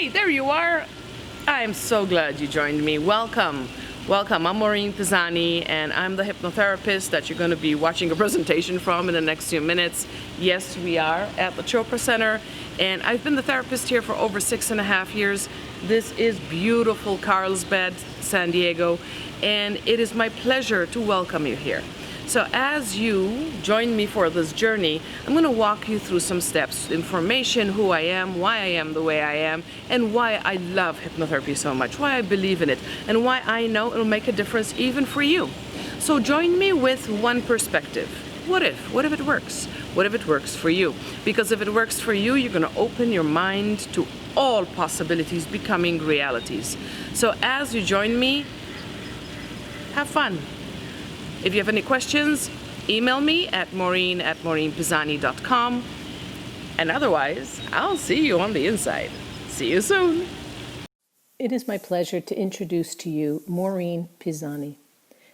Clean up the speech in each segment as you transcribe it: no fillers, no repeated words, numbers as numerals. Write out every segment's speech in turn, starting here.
Hey, there you are. I'm so glad you joined me. Welcome. Welcome. I'm Maureen Pisani, and I'm the hypnotherapist that you're going to be watching a presentation from in the next few minutes. Yes, we are at the Chopra Center, and I've been the therapist here for over 6.5 years. This is beautiful Carlsbad, San Diego, and it is my pleasure to welcome you here. So as you join me for this journey, I'm going to walk you through some steps, information, who I am, why I am the way I am, and why I love hypnotherapy so much, why I believe in it, and why I know it'll make a difference even for you. So join me with one perspective. What if? What if it works? What if it works for you? Because if it works for you, you're going to open your mind to all possibilities becoming realities. So as you join me, have fun. If you have any questions, email me at maureen@maureenpisani.com. And otherwise, I'll see you on the inside. See you soon. It is my pleasure to introduce to you Maureen Pisani.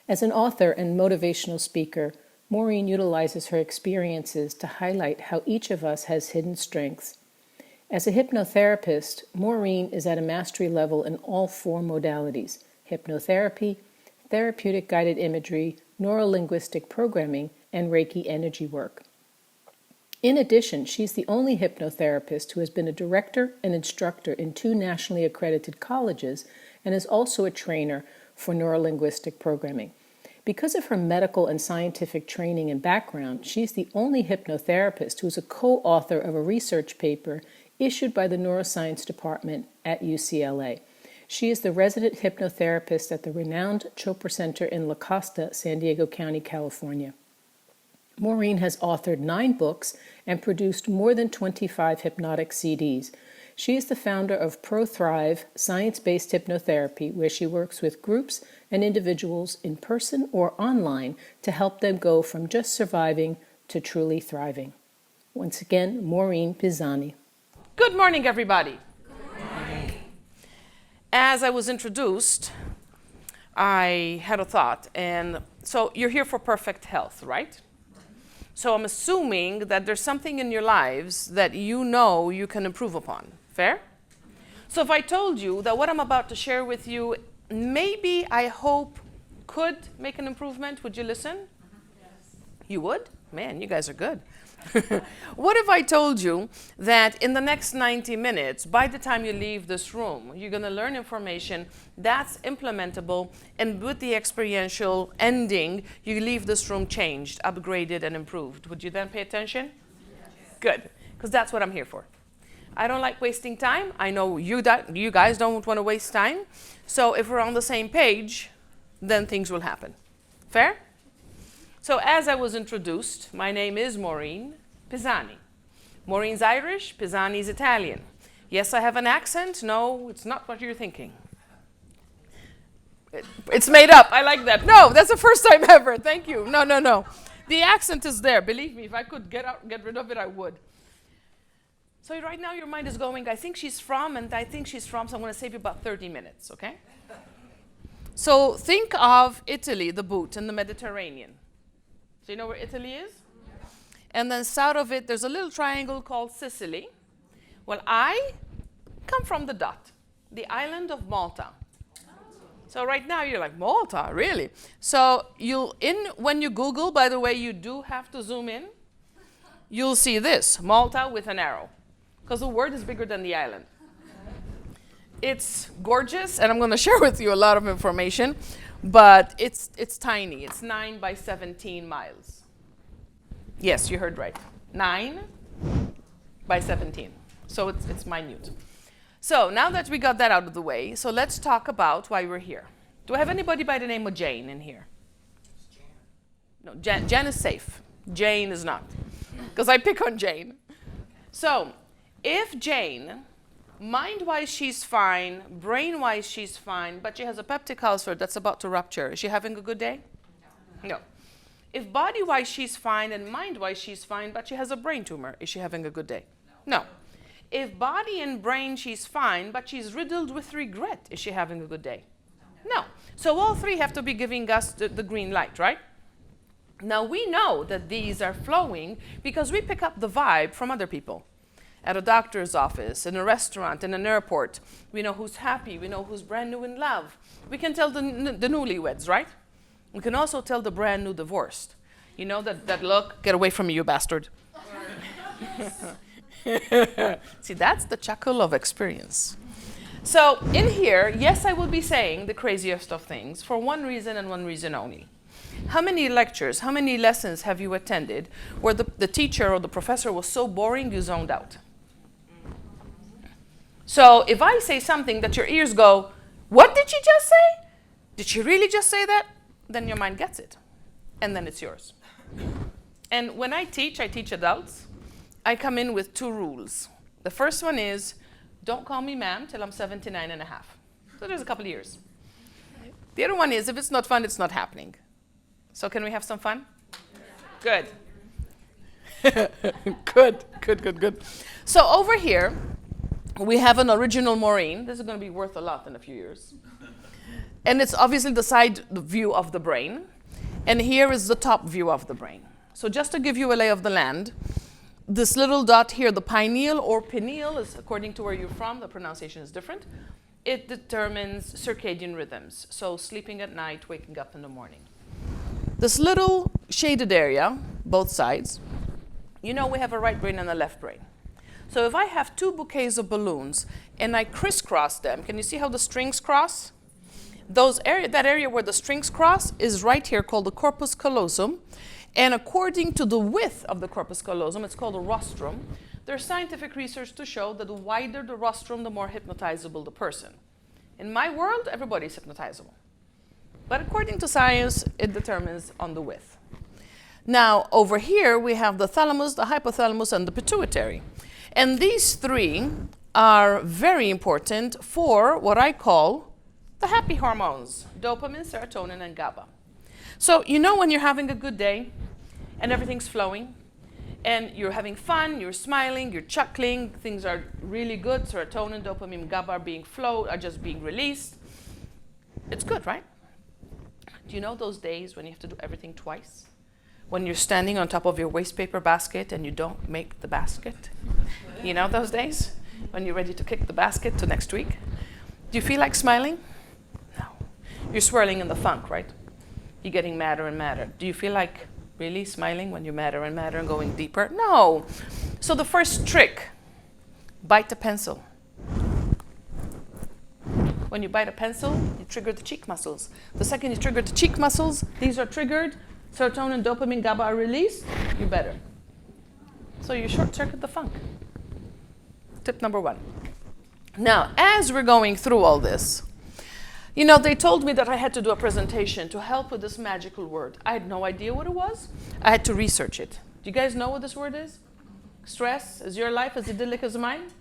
As an author and motivational speaker, Maureen utilizes her experiences to highlight how each of us has hidden strengths. As a hypnotherapist, Maureen is at a mastery level in all 4 modalities: hypnotherapy, therapeutic guided imagery, neurolinguistic programming, and Reiki energy work. In addition, she's the only hypnotherapist who has been a director and instructor in 2 nationally accredited colleges and is also a trainer for neurolinguistic programming. Because of her medical and scientific training and background, she's the only hypnotherapist who's a co-author of a research paper issued by the neuroscience department at UCLA. She is the resident hypnotherapist at the renowned Chopra Center in La Costa, San Diego County, California. Maureen has authored 9 books and produced more than 25 hypnotic CDs. She is the founder of ProThrive, science-based hypnotherapy, where she works with groups and individuals in person or online to help them go from just surviving to truly thriving. Once again, Maureen Pisani. Good morning, everybody. As I was introduced, I had a thought, and so you're here for perfect health, right? So I'm assuming that there's something in your lives that you know you can improve upon. Fair? So if I told you that what I'm about to share with you, maybe, I hope, could make an improvement, would you listen? Yes. You would? Man, you guys are good. What if I told you that in the next 90 minutes, by the time you leave this room, you're going to learn information that's implementable, and with the experiential ending, you leave this room changed, upgraded, and improved. Would you then pay attention? Yes. Good, because that's what I'm here for. I don't like wasting time. I know you guys don't want to waste time. So if we're on the same page, then things will happen. Fair? So as I was introduced, my name is Maureen Pisani. Maureen's Irish, Pisani's Italian. Yes, I have an accent. No, it's not what you're thinking. It's made up. I like that. No, that's the first time ever. Thank you. No. The accent is there. Believe me, if I could get rid of it, I would. So right now your mind is going, I think she's from, and I think she's from, so I'm going to save you about 30 minutes, okay? So think of Italy, the boot, and the Mediterranean. So you know where Italy is? And then south of it, there's a little triangle called Sicily. Well, I come from the dot, the island of Malta. So right now you're like, Malta, really? So when you Google, by the way, you do have to zoom in. You'll see this, Malta with an arrow, because the word is bigger than the island. It's gorgeous, and I'm going to share with you a lot of information, but it's tiny. It's 9 by 17 miles. Yes, you heard right. 9 by 17. So it's minute. So now that we got that out of the way, so let's talk about why we're here. Do I have anybody by the name of Jane in here? No, Jen is safe. Jane is not, because I pick on Jane. So if Jane, mind-wise she's fine, brain-wise she's fine, but she has a peptic ulcer that's about to rupture, is she having a good day? No. If body-wise she's fine and mind-wise she's fine, but she has a brain tumor, is she having a good day? No. If body and brain she's fine, but she's riddled with regret, is she having a good day? No. So all 3 have to be giving us the green light, right? Now we know that these are flowing because we pick up the vibe from other people. at a doctor's office, in a restaurant, in an airport. We know who's happy. We know who's brand new in love. We can tell the newlyweds, right? We can also tell the brand new divorced. You know that look? Get away from me, you bastard. See, that's the chuckle of experience. So in here, yes, I will be saying the craziest of things for one reason and one reason only. How many lectures, how many lessons have you attended where the teacher or the professor was so boring you zoned out? So if I say something that your ears go, what did she just say? Did she really just say that? Then your mind gets it. And then it's yours. And when I teach adults, I come in with 2 rules. The first one is, don't call me ma'am till I'm 79 and a half. So there's a couple of years. The other one is, if it's not fun, it's not happening. So can we have some fun? Good. Good. So over here, we have an original Maureen. This is going to be worth a lot in a few years. And it's obviously the side view of the brain. And here is the top view of the brain. So just to give you a lay of the land, this little dot here, the pineal or pineal, is according to where you're from, the pronunciation is different. It determines circadian rhythms. So sleeping at night, waking up in the morning. This little shaded area, both sides, you know we have a right brain and a left brain. So if I have 2 bouquets of balloons and I crisscross them, can you see how the strings cross? That area where the strings cross is right here called the corpus callosum. And according to the width of the corpus callosum, it's called a rostrum. There's scientific research to show that the wider the rostrum, the more hypnotizable the person. In my world, everybody's hypnotizable. But according to science, it determines on the width. Now, over here, we have the thalamus, the hypothalamus, and the pituitary. And these 3 are very important for what I call the happy hormones, dopamine, serotonin, and GABA. So you know when you're having a good day and everything's flowing and you're having fun, you're smiling, you're chuckling, things are really good, serotonin, dopamine, GABA are just being released. It's good, right? Do you know those days when you have to do everything twice? When you're standing on top of your waste paper basket and you don't make the basket? You know those days? When you're ready to kick the basket to next week? Do you feel like smiling? No. You're swirling in the funk, right? You're getting madder and madder. Do you feel like really smiling when you're madder and madder and going deeper? No. So the first trick, bite the pencil. When you bite a pencil, you trigger the cheek muscles. The second you trigger the cheek muscles, these are triggered, serotonin, dopamine, GABA are released, you're better. So you short circuit the funk. Tip number 1. Now, as we're going through all this, you know, they told me that I had to do a presentation to help with this magical word. I had no idea what it was. I had to research it. Do you guys know what this word is? Stress? Is your life as idyllic as mine?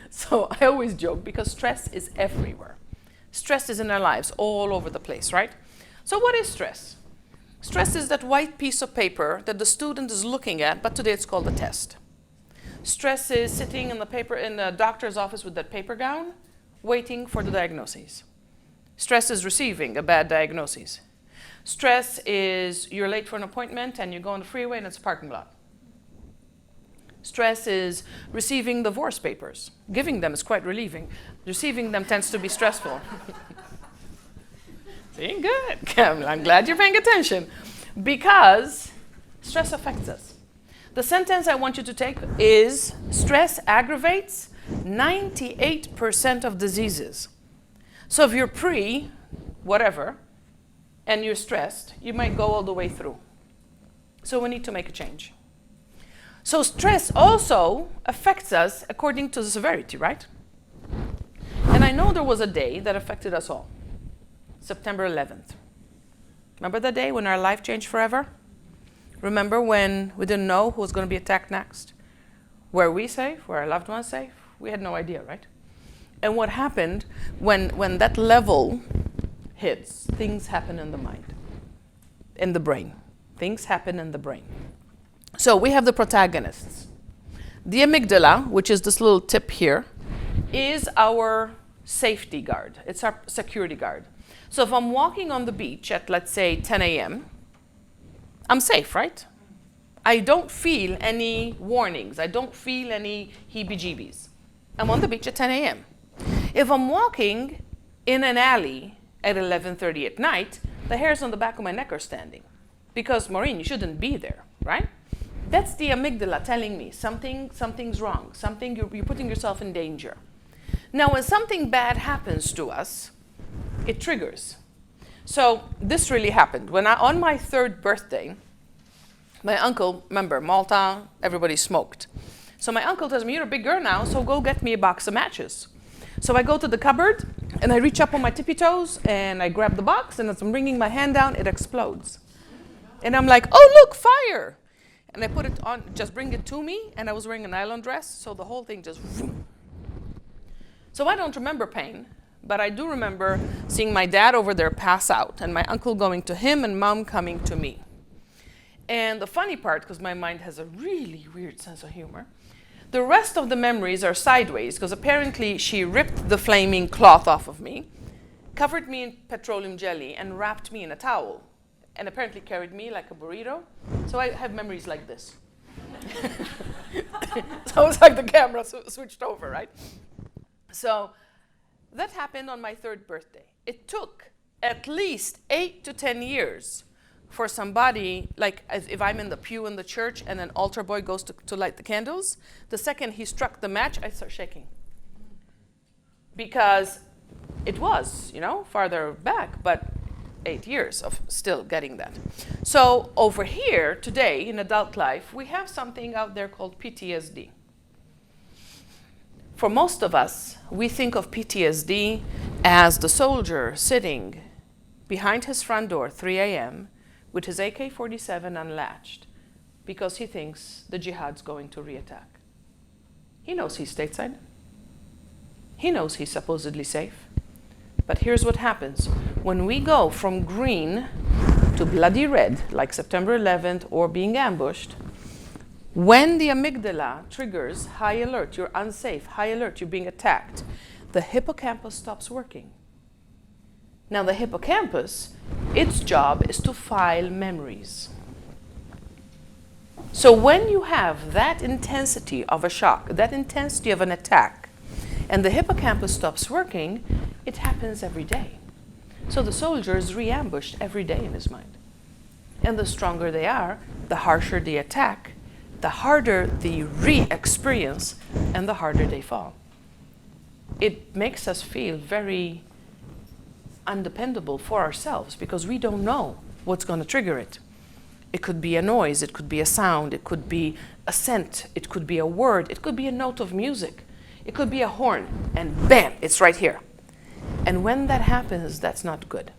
So I always joke because stress is everywhere. Stress is in our lives all over the place, right? So what is stress? Stress is that white piece of paper that the student is looking at, but today it's called a test. Stress is sitting in the doctor's office with that paper gown, waiting for the diagnosis. Stress is receiving a bad diagnosis. Stress is you're late for an appointment and you go on the freeway and it's a parking lot. Stress is receiving divorce papers. Giving them is quite relieving. Receiving them tends to be stressful. See, good. I'm glad you're paying attention. Because stress affects us. The sentence I want you to take is, stress aggravates 98% of diseases. So if you're whatever, and you're stressed, you might go all the way through. So we need to make a change. So stress also affects us according to the severity, right? And I know there was a day that affected us all. September 11th. Remember the day when our life changed forever? Remember when we didn't know who was going to be attacked next? Were we safe? Were our loved ones safe? We had no idea, right? And what happened when that level hits, things happen in the mind, in the brain. Things happen in the brain. So we have the protagonists. The amygdala, which is this little tip here, is our safety guard. It's our security guard. So if I'm walking on the beach at, let's say, 10 a.m., I'm safe, right? I don't feel any warnings. I don't feel any heebie-jeebies. I'm on the beach at 10 a.m. If I'm walking in an alley at 11:30 at night, the hairs on the back of my neck are standing. Because, Maureen, you shouldn't be there, right? That's the amygdala telling me something's wrong. You're putting yourself in danger. Now, when something bad happens to us, it triggers. So this really happened. On my 3rd birthday, my uncle, remember, Malta, everybody smoked. So my uncle tells me, you're a big girl now, so go get me a box of matches. So I go to the cupboard, and I reach up on my tippy toes, and I grab the box, and as I'm bringing my hand down, it explodes. And I'm like, oh, look, fire. And I put it on, just bring it to me, and I was wearing a nylon dress, so the whole thing just... So I don't remember pain, but I do remember seeing my dad over there pass out, and my uncle going to him, and mom coming to me. And the funny part, because my mind has a really weird sense of humor, the rest of the memories are sideways, because apparently she ripped the flaming cloth off of me, covered me in petroleum jelly, and wrapped me in a towel, and apparently carried me like a burrito. So I have memories like this. So it's like the camera switched over, right? So that happened on my 3rd birthday. It took at least 8 to 10 years for somebody, like if I'm in the pew in the church and an altar boy goes to light the candles, the second he struck the match, I start shaking. Because it was, farther back, but 8 years of still getting that. So over here today in adult life, we have something out there called PTSD. For most of us, we think of PTSD as the soldier sitting behind his front door 3 a.m. with his AK-47 unlatched because he thinks the jihad's going to reattack. He knows he's stateside. He knows he's supposedly safe. But here's what happens. When we go from green to bloody red, like September 11th or being ambushed, when the amygdala triggers high alert, you're unsafe, high alert, you're being attacked, the hippocampus stops working. Now the hippocampus, its job is to file memories. So when you have that intensity of a shock, that intensity of an attack, and the hippocampus stops working, it happens every day. So the soldier is re-ambushed every day in his mind. And the stronger they are, the harsher the attack, the harder the re-experience, and the harder they fall. It makes us feel very undependable for ourselves because we don't know what's going to trigger it. It could be a noise, it could be a sound, it could be a scent, it could be a word, it could be a note of music, it could be a horn, and bam, it's right here. And when that happens, that's not good.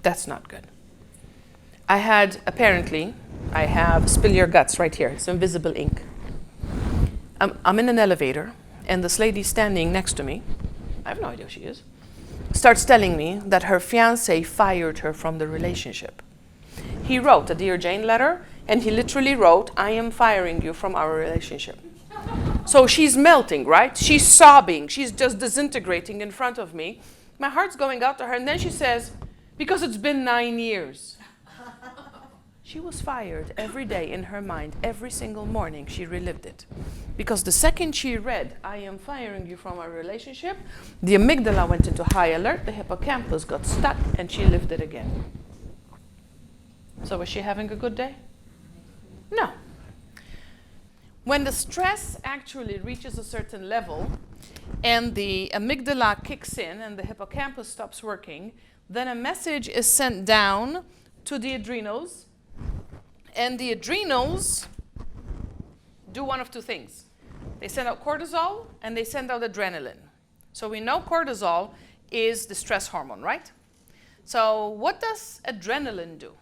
That's not good. I have spill your guts right here. It's invisible ink. I'm in an elevator, and this lady standing next to me, I have no idea who she is, starts telling me that her fiancé fired her from the relationship. He wrote a Dear Jane letter, and he literally wrote, I am firing you from our relationship. So she's melting, right? She's sobbing. She's just disintegrating in front of me. My heart's going out to her, and then she says, because it's been 9 years. She was fired every day in her mind. Every single morning she relived it. Because the second she read, I am firing you from our relationship, the amygdala went into high alert, the hippocampus got stuck, and she lived it again. So was she having a good day? No. When the stress actually reaches a certain level and the amygdala kicks in and the hippocampus stops working, then a message is sent down to the adrenals, and the adrenals do one of two things. They send out cortisol and they send out adrenaline. So we know cortisol is the stress hormone, right? So what does adrenaline do?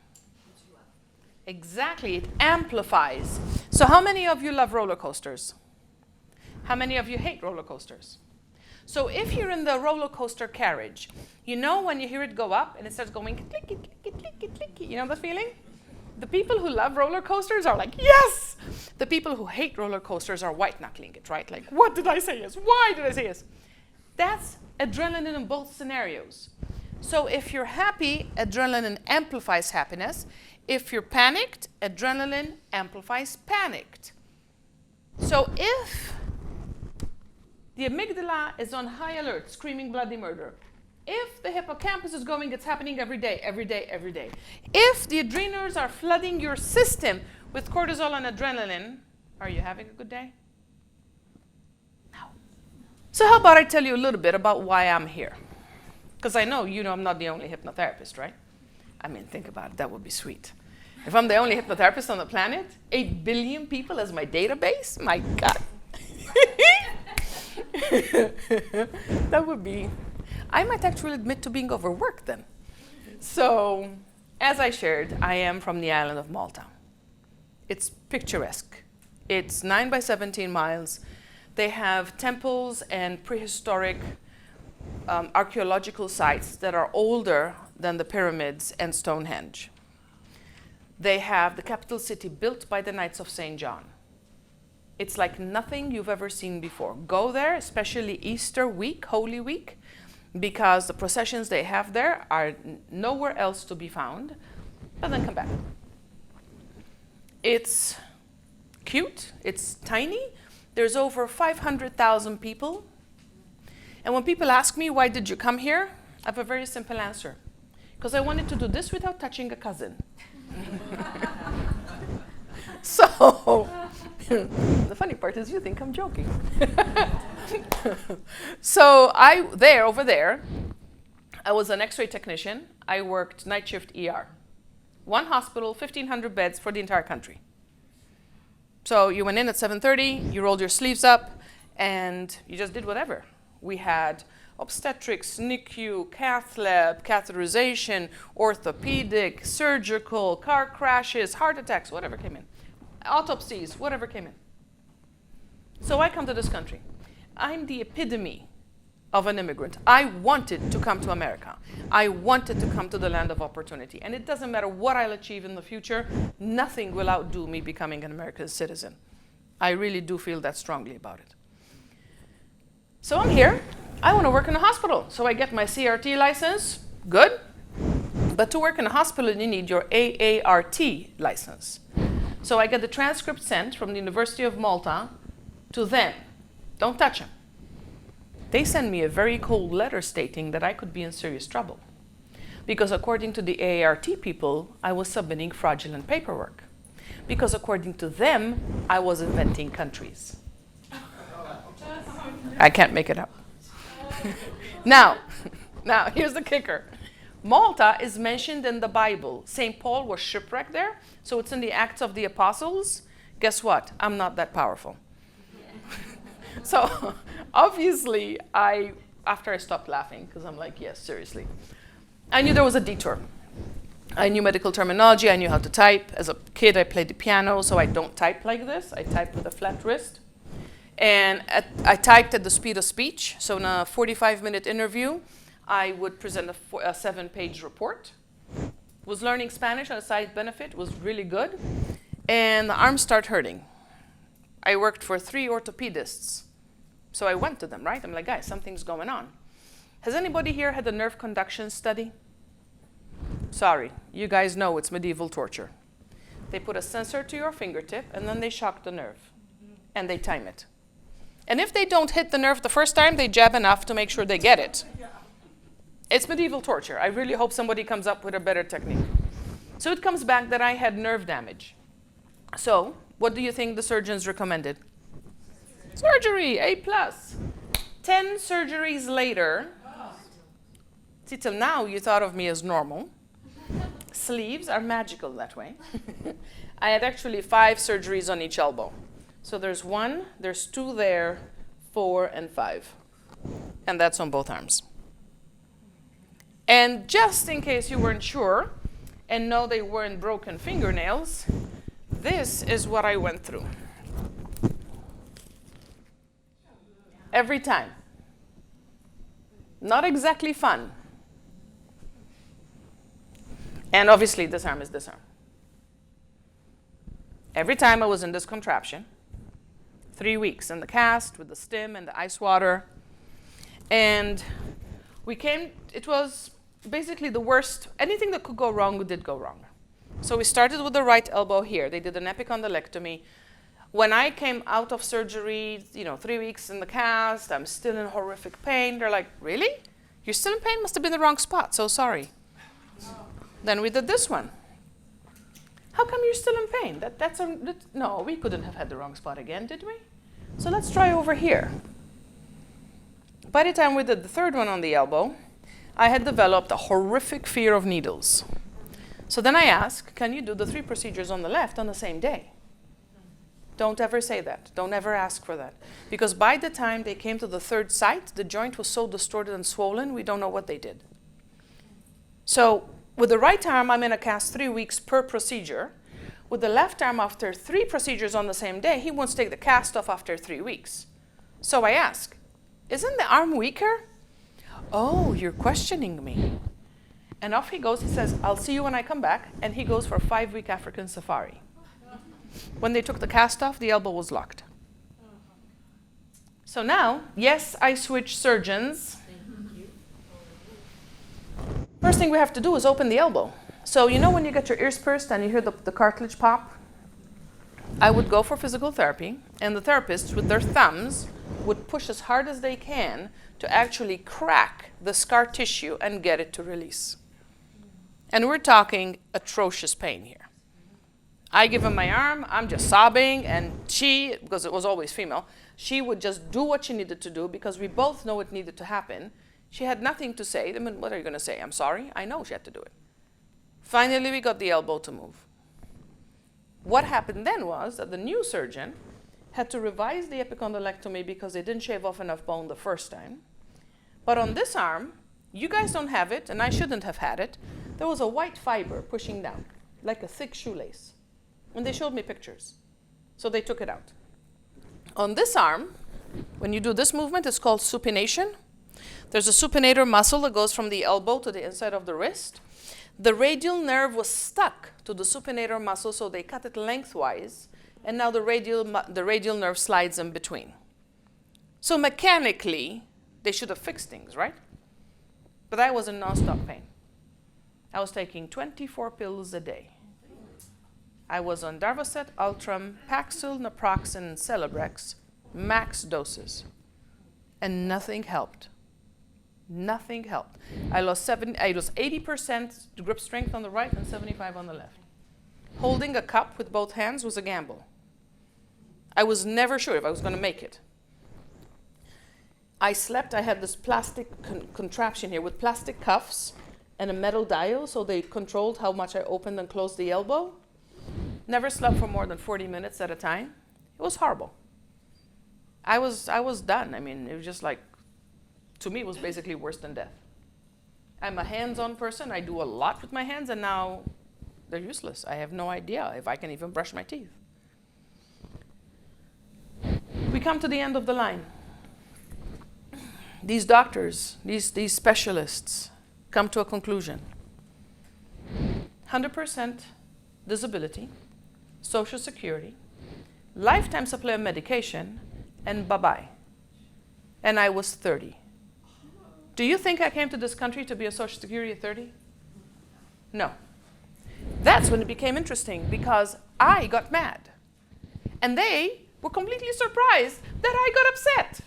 Exactly, it amplifies. So how many of you love roller coasters? How many of you hate roller coasters? So if you're in the roller coaster carriage, you know when you hear it go up and it starts going clicky, clicky, clicky, clicky, you know the feeling? The people who love roller coasters are like, yes! The people who hate roller coasters are white-knuckling it, right? Like, what did I say yes? Why did I say yes? That's adrenaline in both scenarios. So if you're happy, adrenaline amplifies happiness. If you're panicked, adrenaline amplifies panicked. So if the amygdala is on high alert, screaming bloody murder, if the hippocampus is going, it's happening every day, every day, every day. If the adrenals are flooding your system with cortisol and adrenaline, are you having a good day? No. So how about I tell you a little bit about why I'm here? Because I know you know I'm not the only hypnotherapist, right? I mean, think about it. That would be sweet. If I'm the only hypnotherapist on the planet, 8 billion people as my database, my God. That would be, I might actually admit to being overworked then. So, as I shared, I am from the island of Malta. It's picturesque. It's 9 by 17 miles. They have temples and prehistoric archaeological sites that are older than the pyramids and Stonehenge. They have the capital city built by the Knights of St. John. It's like nothing you've ever seen before. Go there, especially Easter week, Holy Week, because the processions they have there are nowhere else to be found, but then come back. It's cute, it's tiny. There's over 500,000 people. And when people ask me, why did you come here? I have a very simple answer. Because I wanted to do this without touching a cousin. So, the funny part is you think I'm joking. So over there, I was an X-ray technician. I worked night shift ER. One hospital, 1,500 beds for the entire country. So you went in at 7:30, you rolled your sleeves up, and you just did whatever. We had obstetrics, NICU, cath lab, catheterization, orthopedic, surgical, car crashes, heart attacks, whatever came in. Autopsies, whatever came in. So I come to this country. I'm the epitome of an immigrant. I wanted to come to America. I wanted to come to the land of opportunity. And it doesn't matter what I'll achieve in the future, nothing will outdo me becoming an American citizen. I really do feel that strongly about it. So I'm here. I want to work in a hospital. So I get my CRT license. Good. But to work in a hospital, you need your AART license. So I get the transcript sent from the University of Malta to them. Don't touch them. They send me a very cold letter stating that I could be in serious trouble. Because according to the AART people, I was submitting fraudulent paperwork. Because according to them, I was inventing countries. I can't make it up. Now, here's the kicker. Malta is mentioned in the Bible. St. Paul was shipwrecked there, so it's in the Acts of the Apostles. Guess what? I'm not that powerful. So, obviously, after I stopped laughing, because I'm like, yes, seriously, I knew there was a detour. I knew medical terminology. I knew how to type. As a kid, I played the piano, so I don't type like this. I type with a flat wrist. And I typed at the speed of speech. So in a 45-minute interview, I would present a 7-page report. Was learning Spanish on a side benefit, was really good. And the arms start hurting. I worked for 3 orthopedists. So I went to them, right? I'm like, guys, something's going on. Has anybody here had a nerve conduction study? Sorry, you guys know it's medieval torture. They put a sensor to your fingertip, and then they shock the nerve. And they time it. And if they don't hit the nerve the first time, they jab enough to make sure they get it. It's medieval torture. I really hope somebody comes up with a better technique. So it comes back that I had nerve damage. So what do you think the surgeons recommended? Surgery, A+. 10 surgeries later, see, till now you thought of me as normal. Sleeves are magical that way. I had actually 5 surgeries on each elbow. So there's 1, there's 2 there, 4, and 5. And that's on both arms. And just in case you weren't sure, and no, they weren't broken fingernails, this is what I went through. Every time. Not exactly fun. And obviously, this arm is this arm. Every time I was in this contraption, 3 weeks in the cast with the stim and the ice water. And it was basically the worst. Anything that could go wrong did go wrong. So we started with the right elbow here. They did an epicondylectomy. When I came out of surgery, 3 weeks in the cast, I'm still in horrific pain. They're like, really? You're still in pain? Must have been the wrong spot. So sorry. Then we did this one. How come you're still in pain? No, we couldn't have had the wrong spot again, did we? So let's try over here. By the time we did the third one on the elbow, I had developed a horrific fear of needles. So then I asked, can you do the 3 procedures on the left on the same day? Don't ever say that. Don't ever ask for that. Because by the time they came to the third site, the joint was so distorted and swollen, we don't know what they did. So with the right arm, I'm in a cast 3 weeks per procedure. With the left arm, after 3 procedures on the same day, he wants to take the cast off after 3 weeks. So I ask, isn't the arm weaker? Oh, you're questioning me. And off he goes. He says, I'll see you when I come back. And he goes for a 5-week African safari. When they took the cast off, the elbow was locked. So now, yes, I switched surgeons. First thing we have to do is open the elbow. So when you get your ears pierced and you hear the cartilage pop? I would go for physical therapy, and the therapists with their thumbs would push as hard as they can to actually crack the scar tissue and get it to release. And we're talking atrocious pain here. I give him my arm, I'm just sobbing, and she, because it was always female, she would just do what she needed to do because we both know it needed to happen. She had nothing to say. I mean, what are you going to say? I'm sorry? I know she had to do it. Finally, we got the elbow to move. What happened then was that the new surgeon had to revise the epicondylectomy because they didn't shave off enough bone the first time. But on this arm, you guys don't have it, and I shouldn't have had it. There was a white fiber pushing down, like a thick shoelace. And they showed me pictures. So they took it out. On this arm, when you do this movement, it's called supination. There's a supinator muscle that goes from the elbow to the inside of the wrist. The radial nerve was stuck to the supinator muscle, so they cut it lengthwise, and now the radial nerve slides in between. So mechanically, they should have fixed things, right? But I was in nonstop pain. I was taking 24 pills a day. I was on Darvocet, Ultram, Paxil, Naproxen, and Celebrex, max doses. And nothing helped. Nothing helped. I lost 80% grip strength on the right and 75 on the left. Holding a cup with both hands was a gamble. I was never sure if I was going to make it. I had this plastic contraption here with plastic cuffs and a metal dial, so they controlled how much I opened and closed the elbow. Never slept for more than 40 minutes at a time. It was horrible. I was done. I mean, it was just like, to me, it was basically worse than death. I'm a hands-on person. I do a lot with my hands, and now they're useless. I have no idea if I can even brush my teeth. We come to the end of the line. These doctors, these specialists, come to a conclusion. 100% disability, Social Security, lifetime supply of medication, and bye-bye. And I was 30. Do you think I came to this country to be on Social Security at 30? No. That's when it became interesting, because I got mad. And they were completely surprised that I got upset.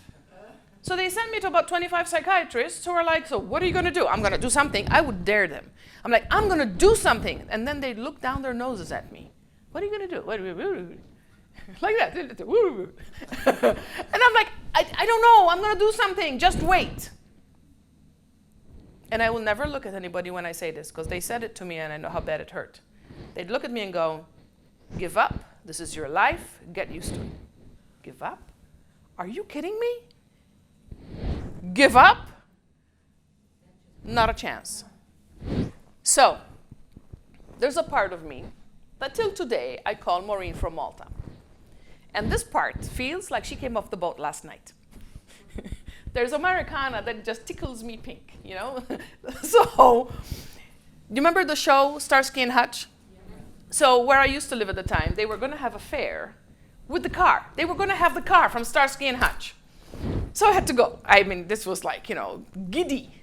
So they sent me to about 25 psychiatrists who were like, so what are you going to do? I'm going to do something. I would dare them. I'm like, I'm going to do something. And then they look down their noses at me. What are you going to do? Like that. And I'm like, I don't know. I'm going to do something. Just wait. And I will never look at anybody when I say this, because they said it to me and I know how bad it hurt. They'd look at me and go, give up. This is your life. Get used to it. Give up? Are you kidding me? Give up? Not a chance. So, there's a part of me that till today I call Maureen from Malta. And this part feels like she came off the boat last night. There's Americana that just tickles me pink, you know? So, do you remember the show Starsky and Hutch? So, where I used to live at the time, they were going to have a fair with the car. They were going to have the car from Starsky and Hutch. So I had to go. I mean, this was like, giddy.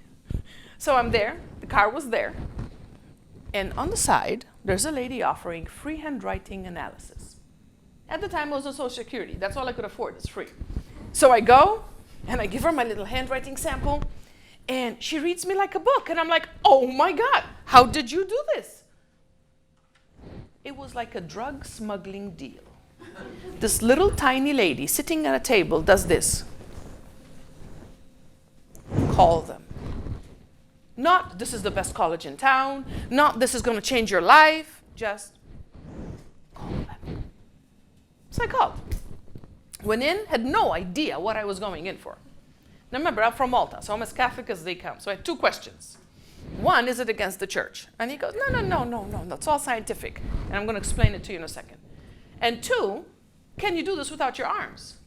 So I'm there. The car was there. And on the side, there's a lady offering free handwriting analysis. At the time, it was on Social Security. That's all I could afford. It's free. So I go, and I give her my little handwriting sample, and she reads me like a book. And I'm like, oh my God, how did you do this? It was like a drug smuggling deal. This little tiny lady sitting at a table does this. Call them. Not, this is the best college in town. Not, this is going to change your life. Just call them. So I called. Went in, had no idea what I was going in for. Now remember, I'm from Malta, so I'm as Catholic as they come. So I had two questions. One, is it against the church? And he goes, no, it's all scientific. And I'm going to explain it to you in a second. And two, can you do this without your arms?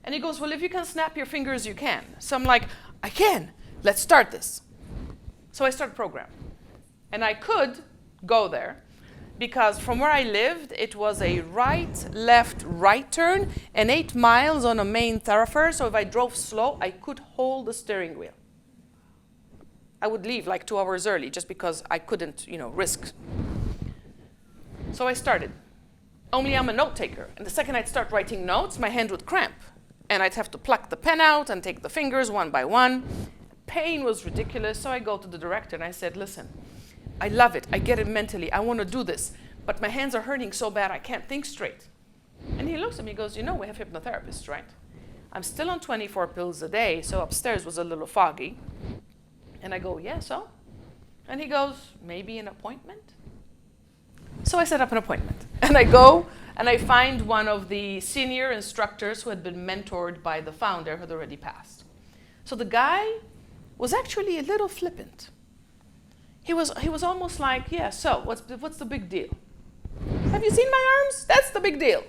And he goes, well, if you can snap your fingers, you can. So I'm like, I can. Let's start this. So I started the program. And I could go there because from where I lived, it was a right, left, right turn and 8 miles on a main thoroughfare. So if I drove slow, I could hold the steering wheel. I would leave like 2 hours early just because I couldn't, risk. So I started. Only I'm a note taker. And the second I'd start writing notes, my hand would cramp. And I'd have to pluck the pen out and take the fingers one by one. Pain was ridiculous. So I go to the director and I said, listen, I love it. I get it mentally. I want to do this. But my hands are hurting so bad I can't think straight. And he looks at me and goes, we have hypnotherapists, right? I'm still on 24 pills a day. So upstairs was a little foggy. And I go, yeah, so? And he goes, maybe an appointment? So I set up an appointment. And I go and I find one of the senior instructors who had been mentored by the founder who had already passed. So the guy was actually a little flippant. He was almost like, yeah, so what's the big deal? Have you seen my arms? That's the big deal.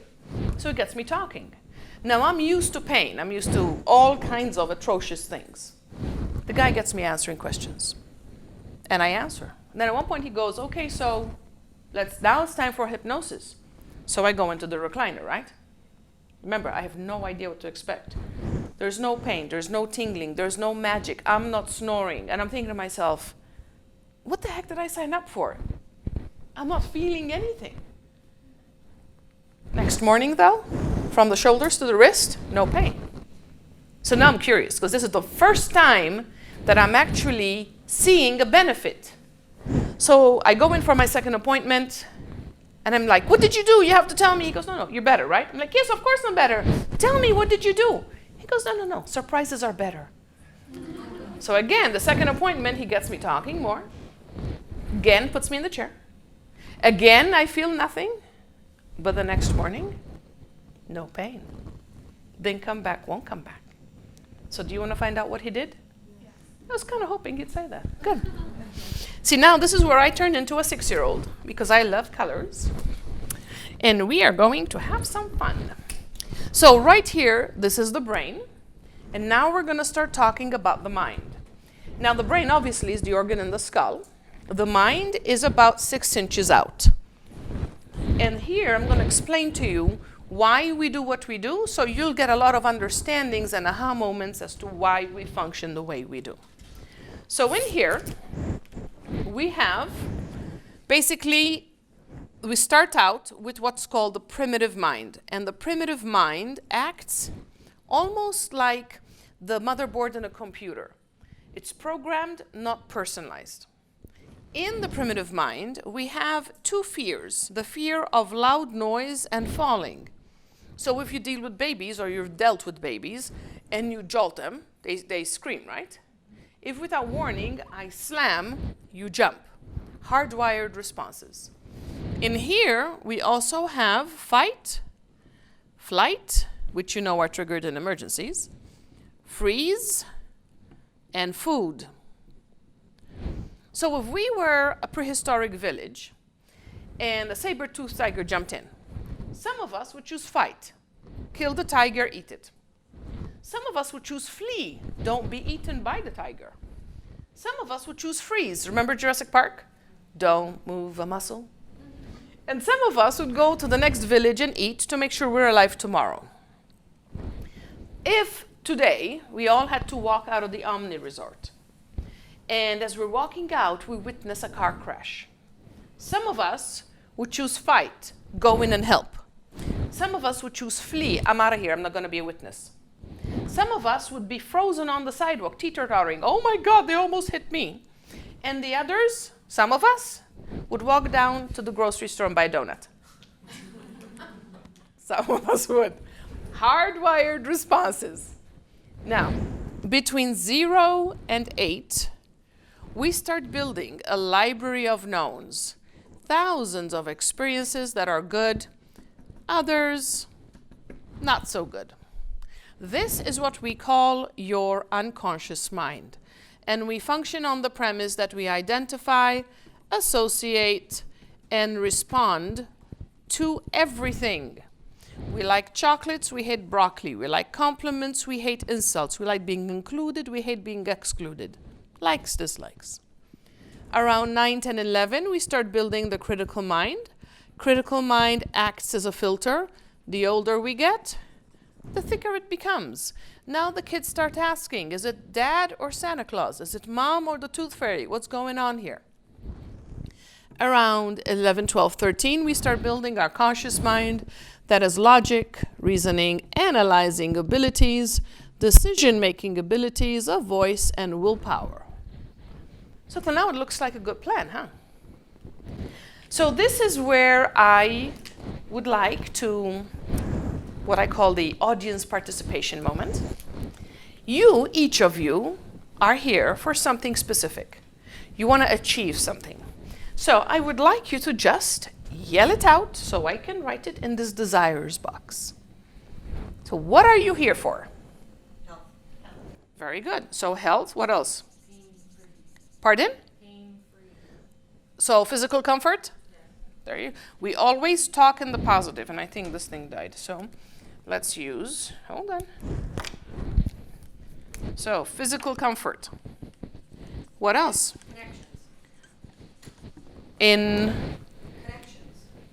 So it gets me talking. Now I'm used to pain. I'm used to all kinds of atrocious things. The guy gets me answering questions. And I answer. And then at one point he goes, okay, so now it's time for hypnosis. So I go into the recliner, right? Remember, I have no idea what to expect. There's no pain, there's no tingling, there's no magic. I'm not snoring. And I'm thinking to myself, what the heck did I sign up for? I'm not feeling anything. Next morning, though, from the shoulders to the wrist, no pain. So now I'm curious, because this is the first time that I'm actually seeing a benefit. So I go in for my second appointment, and I'm like, what did you do? You have to tell me. He goes, no, you're better, right? I'm like, yes, of course I'm better. Tell me, what did you do? He goes, no, surprises are better. So again, the second appointment, he gets me talking more. Again, puts me in the chair. Again, I feel nothing. But the next morning, no pain. Didn't come back, won't come back. So do you want to find out what he did? Yes. I was kind of hoping he'd say that. Good. See, now this is where I turned into a 6-year-old because I love colors. And we are going to have some fun. So right here, this is the brain. And now we're going to start talking about the mind. Now the brain obviously is the organ in the skull. The mind is about 6 inches out. And here I'm going to explain to you why we do what we do, so you'll get a lot of understandings and aha moments as to why we function the way we do. So in here, we have, basically, we start out with what's called the primitive mind. And the primitive mind acts almost like the motherboard in a computer. It's programmed, not personalized. In the primitive mind, we have 2 fears, the fear of loud noise and falling. So if you deal with babies or you've dealt with babies and you jolt them, they scream, right? If without warning, I slam, you jump. Hardwired responses. In here, we also have fight, flight, which you know are triggered in emergencies, freeze, and food. So if we were a prehistoric village and a saber-toothed tiger jumped in, some of us would choose fight, kill the tiger, eat it. Some of us would choose flee, don't be eaten by the tiger. Some of us would choose freeze, remember Jurassic Park? Don't move a muscle. And some of us would go to the next village and eat to make sure we're alive tomorrow. If today we all had to walk out of the Omni Resort, and as we're walking out, we witness a car crash. Some of us would choose fight, go in and help. Some of us would choose flee, I'm out of here, I'm not going to be a witness. Some of us would be frozen on the sidewalk, teeter-tottering. Oh my God, they almost hit me. And the others, some of us, would walk down to the grocery store and buy a donut. Some of us would. Hardwired responses. Now, between 0 and 8, we start building a library of knowns. Thousands of experiences that are good, others not so good. This is what we call your unconscious mind. And we function on the premise that we identify, associate, and respond to everything. We like chocolates, we hate broccoli. We like compliments, we hate insults. We like being included, we hate being excluded. Likes, dislikes. Around 9, 10, 11, we start building the critical mind. Critical mind acts as a filter. The older we get, the thicker it becomes. Now the kids start asking, is it dad or Santa Claus? Is it mom or the tooth fairy? What's going on here? Around 11, 12, 13, we start building our conscious mind that has logic, reasoning, analyzing abilities, decision-making abilities, a voice, and willpower. So till now it looks like a good plan, huh? So this is where I would like to, what I call the audience participation moment. You, each of you, are here for something specific. You want to achieve something. So I would like you to just yell it out so I can write it in this desires box. So what are you here for? Health. Very good. So health, what else? Pain-free. Pardon? Pain-free. So physical comfort? Yeah. There you. We always talk in the positive, and I think this thing died. So let's use, hold on. So physical comfort. What else? Connections. In, Connections.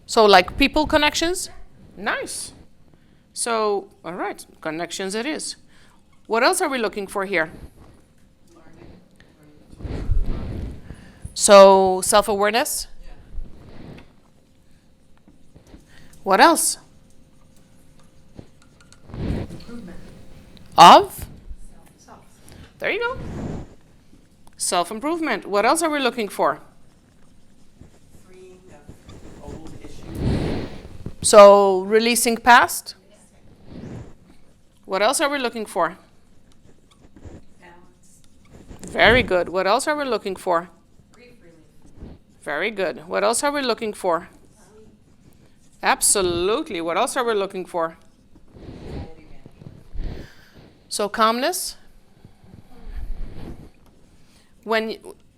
so like people connections? Nice. So, all right, connections it is. What else are we looking for here? Learning. So self-awareness? Yeah. What else? Improvement. Of? Self. There you go. Self-improvement. What else are we looking for? Freeing of old issues. So releasing past? What else are we looking for? Balance. Very good. What else are we looking for? Grief relief. Very good. What else are we looking for? Absolutely. What else are we looking for? Anxiety management. So calmness?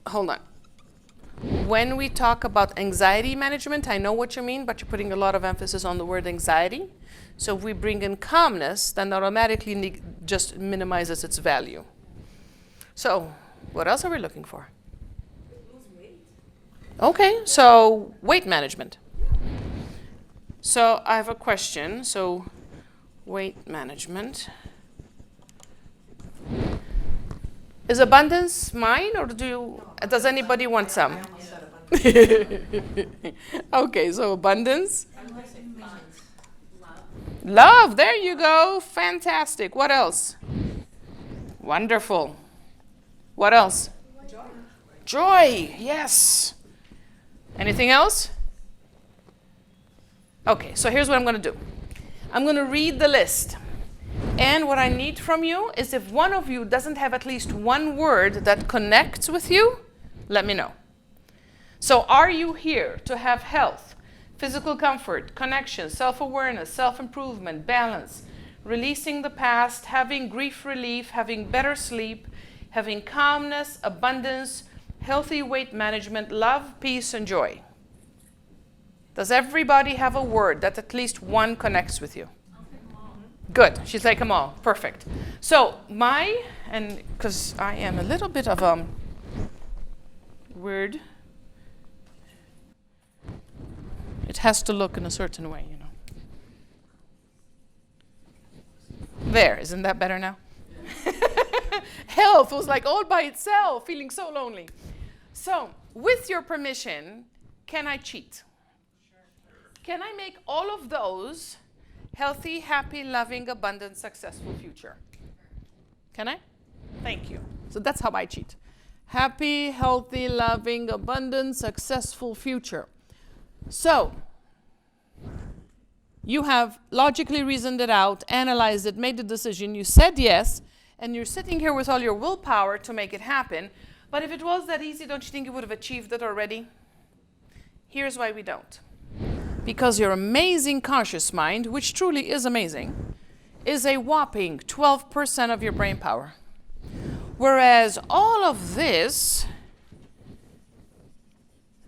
Hold on. When we talk about anxiety management, I know what you mean, but you're putting a lot of emphasis on the word anxiety. So if we bring in calmness, then automatically just minimizes its value. So what else are we looking for? Lose weight. Okay, so weight management. So I have a question. So weight management. Is abundance mine, or does anybody want some? I almost said abundance. Okay, so abundance. I'm going to say funds. Love. Love, there you go. Fantastic. What else? Wonderful. What else? Joy. Joy, yes. Anything else? Okay, so here's what I'm going to do. I'm going to read the list. And what I need from you is if one of you doesn't have at least one word that connects with you, let me know. So are you here to have health, physical comfort, connection, self-awareness, self-improvement, balance, releasing the past, having grief relief, having better sleep, having calmness, abundance, healthy weight management, love, peace, and joy? Does everybody have a word that at least one connects with you? Good. She's like them all. Perfect. So and because I am a little bit of a weird, it has to look in a certain way, you know. There, isn't that better now? Health was like all by itself, feeling so lonely. So, with your permission, can I cheat? Can I make all of those healthy, happy, loving, abundant, successful future? Can I? Thank you. So that's how I cheat. Happy, healthy, loving, abundant, successful future. So you have logically reasoned it out, analyzed it, made the decision, you said yes, and you're sitting here with all your willpower to make it happen. But if it was that easy, don't you think you would have achieved it already? Here's why we don't. Because your amazing conscious mind, which truly is amazing, is a whopping 12% of your brain power. Whereas all of this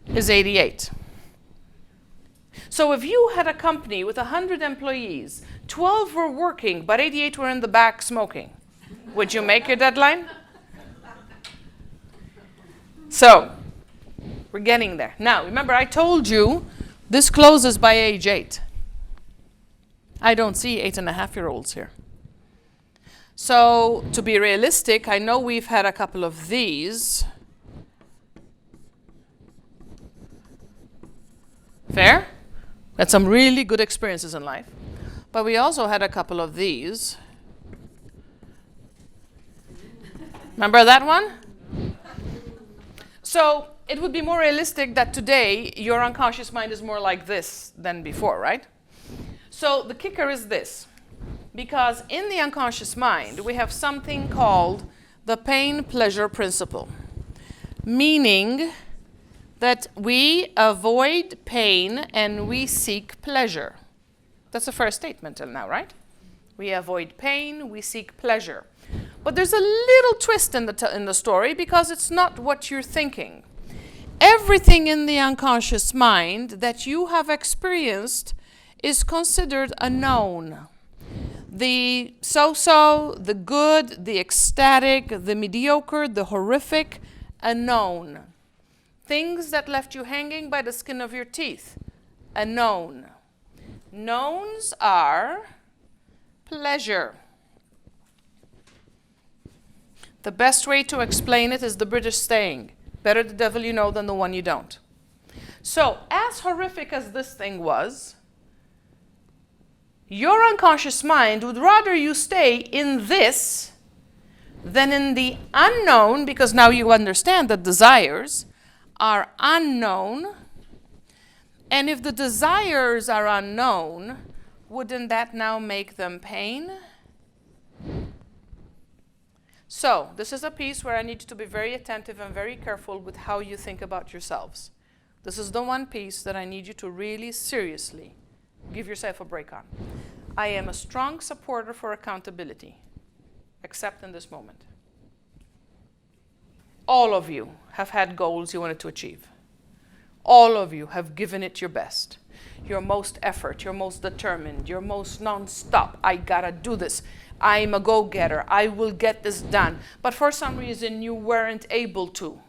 is 88. So if you had a company with 100 employees, 12 were working, but 88 were in the back smoking, would you make your deadline? So we're getting there. Now, remember I told you this closes by age 8. I don't see 8.5-year-olds here. So to be realistic, I know we've had a couple of these. Fair? Had some really good experiences in life. But we also had a couple of these. Remember that one? So it would be more realistic that today your unconscious mind is more like this than before, right? So the kicker is this. Because in the unconscious mind, we have something called the pain-pleasure principle. Meaning that we avoid pain and we seek pleasure. That's the first statement till now, right? We avoid pain, we seek pleasure. But there's a little twist in the story because it's not what you're thinking. Everything in the unconscious mind that you have experienced is considered a known. The so-so, the good, the ecstatic, the mediocre, the horrific, a known. Things that left you hanging by the skin of your teeth, a known. Knowns are pleasure. The best way to explain it is the British saying, better the devil you know than the one you don't. So, as horrific as this thing was, your unconscious mind would rather you stay in this than in the unknown, because now you understand that desires are unknown. And if the desires are unknown, wouldn't that now make them pain? So, this is a piece where I need you to be very attentive and very careful with how you think about yourselves. This is the one piece that I need you to really seriously give yourself a break on. I am a strong supporter for accountability, except in this moment. All of you have had goals you wanted to achieve. All of you have given it your best. Your most effort, your most determined, your most non-stop. I gotta do this. I'm a go-getter. I will get this done. But for some reason, you weren't able to.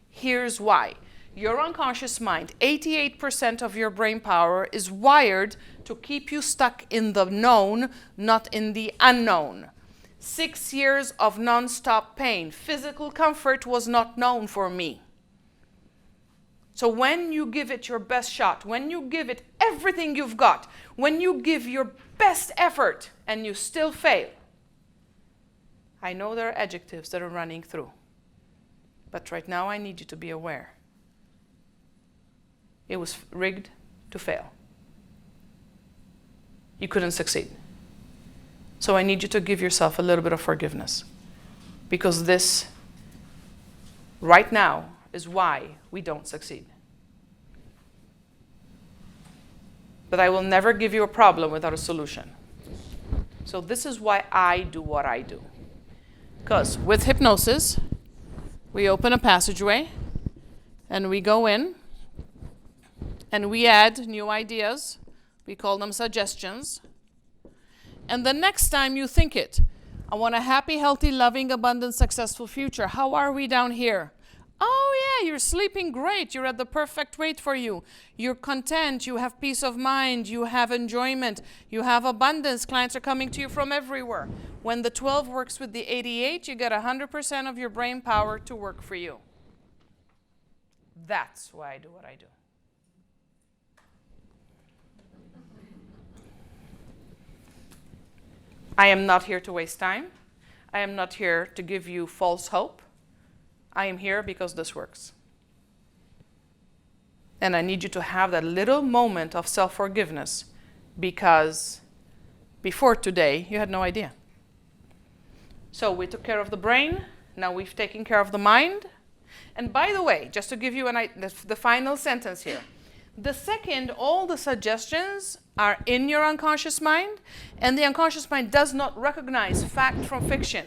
Here's why. Your unconscious mind, 88% of your brain power is wired to keep you stuck in the known, not in the unknown. 6 years of non-stop pain. Physical comfort was not known for me. So when you give it your best shot, when you give it everything you've got, when you give your best effort and you still fail, I know there are adjectives that are running through. But right now I need you to be aware. It was rigged to fail. You couldn't succeed. So I need you to give yourself a little bit of forgiveness. Because this, right now, is why we don't succeed. But I will never give you a problem without a solution. So this is why I do what I do. Because with hypnosis, we open a passageway, and we go in, and we add new ideas. We call them suggestions. And the next time you think it, I want a happy, healthy, loving, abundant, successful future. How are we down here? Oh yeah, you're sleeping great. You're at the perfect weight for you. You're content. You have peace of mind. You have enjoyment. You have abundance. Clients are coming to you from everywhere. When the 12 works with the 88, you get 100% of your brain power to work for you. That's why I do what I do. I am not here to waste time. I am not here to give you false hope. I am here because this works. And I need you to have that little moment of self-forgiveness, because before today, you had no idea. So we took care of the brain. Now we've taken care of the mind. And by the way, just to give you the final sentence here, the second all the suggestions are in your unconscious mind, and the unconscious mind does not recognize fact from fiction.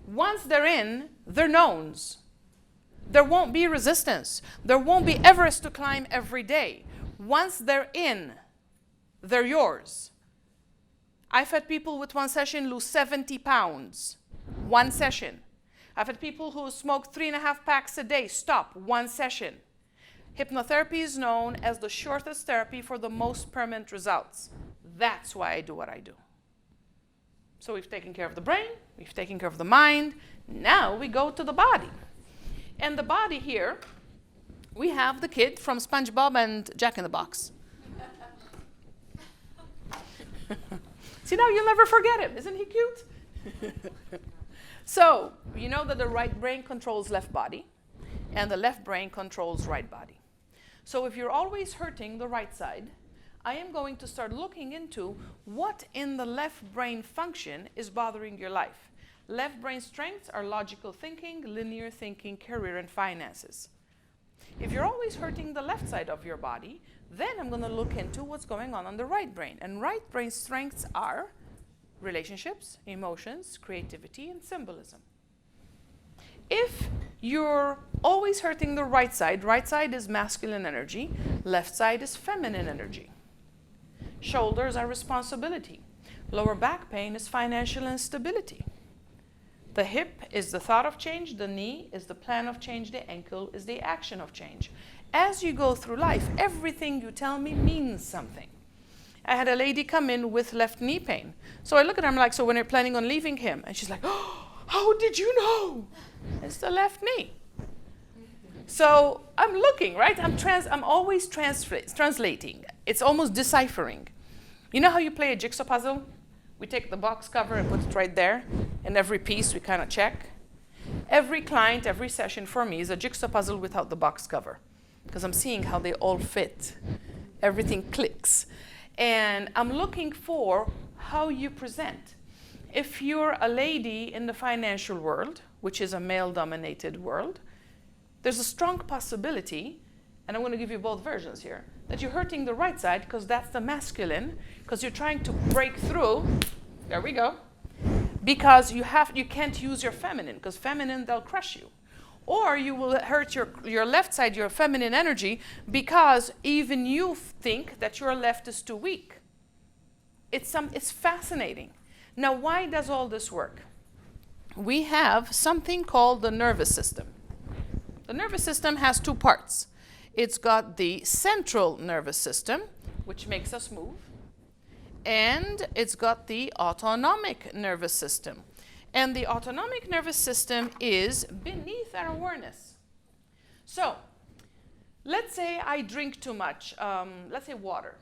Once they're in, they're knowns. There won't be resistance. There won't be Everest to climb every day. Once they're in, they're yours. I've had people with one session lose 70 pounds. One session. I've had people who smoke 3.5 packs a day stop one session. Hypnotherapy is known as the shortest therapy for the most permanent results. That's why I do what I do. So we've taken care of the brain, we've taken care of the mind. Now we go to the body. And the body here, we have the kid from SpongeBob and Jack in the Box. See, now you'll never forget him. Isn't he cute? So, you know that the right brain controls left body, and the left brain controls right body. So if you're always hurting the right side, I am going to start looking into what in the left brain function is bothering your life. Left brain strengths are logical thinking, linear thinking, career, and finances. If you're always hurting the left side of your body, then I'm going to look into what's going on the right brain. And right brain strengths are relationships, emotions, creativity, and symbolism. If you're always hurting the right side is masculine energy, left side is feminine energy. Shoulders are responsibility. Lower back pain is financial instability. The hip is the thought of change, the knee is the plan of change, the ankle is the action of change. As you go through life, everything you tell me means something. I had a lady come in with left knee pain. So I look at her, I'm like, so when you're planning on leaving him? And she's like, oh, how did you know? It's the left knee. So I'm looking, right? I'm always translating. It's almost deciphering. You know how you play a jigsaw puzzle? We take the box cover and put it right there, and every piece we kind of check. Every client, every session for me is a jigsaw puzzle without the box cover, because I'm seeing how they all fit. Everything clicks. And I'm looking for how you present. If you're a lady in the financial world, which is a male-dominated world, there's a strong possibility, and I'm going to give you both versions here, that you're hurting the right side because that's the masculine, because you're trying to break through. There we go. Because you can't use your feminine, because feminine, they'll crush you. Or you will hurt your left side, your feminine energy, because even you think that your left is too weak. It's fascinating. Now, why does all this work? We have something called the nervous system. The nervous system has two parts. It's got the central nervous system, which makes us move, and it's got the autonomic nervous system. And the autonomic nervous system is beneath our awareness. So, let's say I drink too much. Let's say water.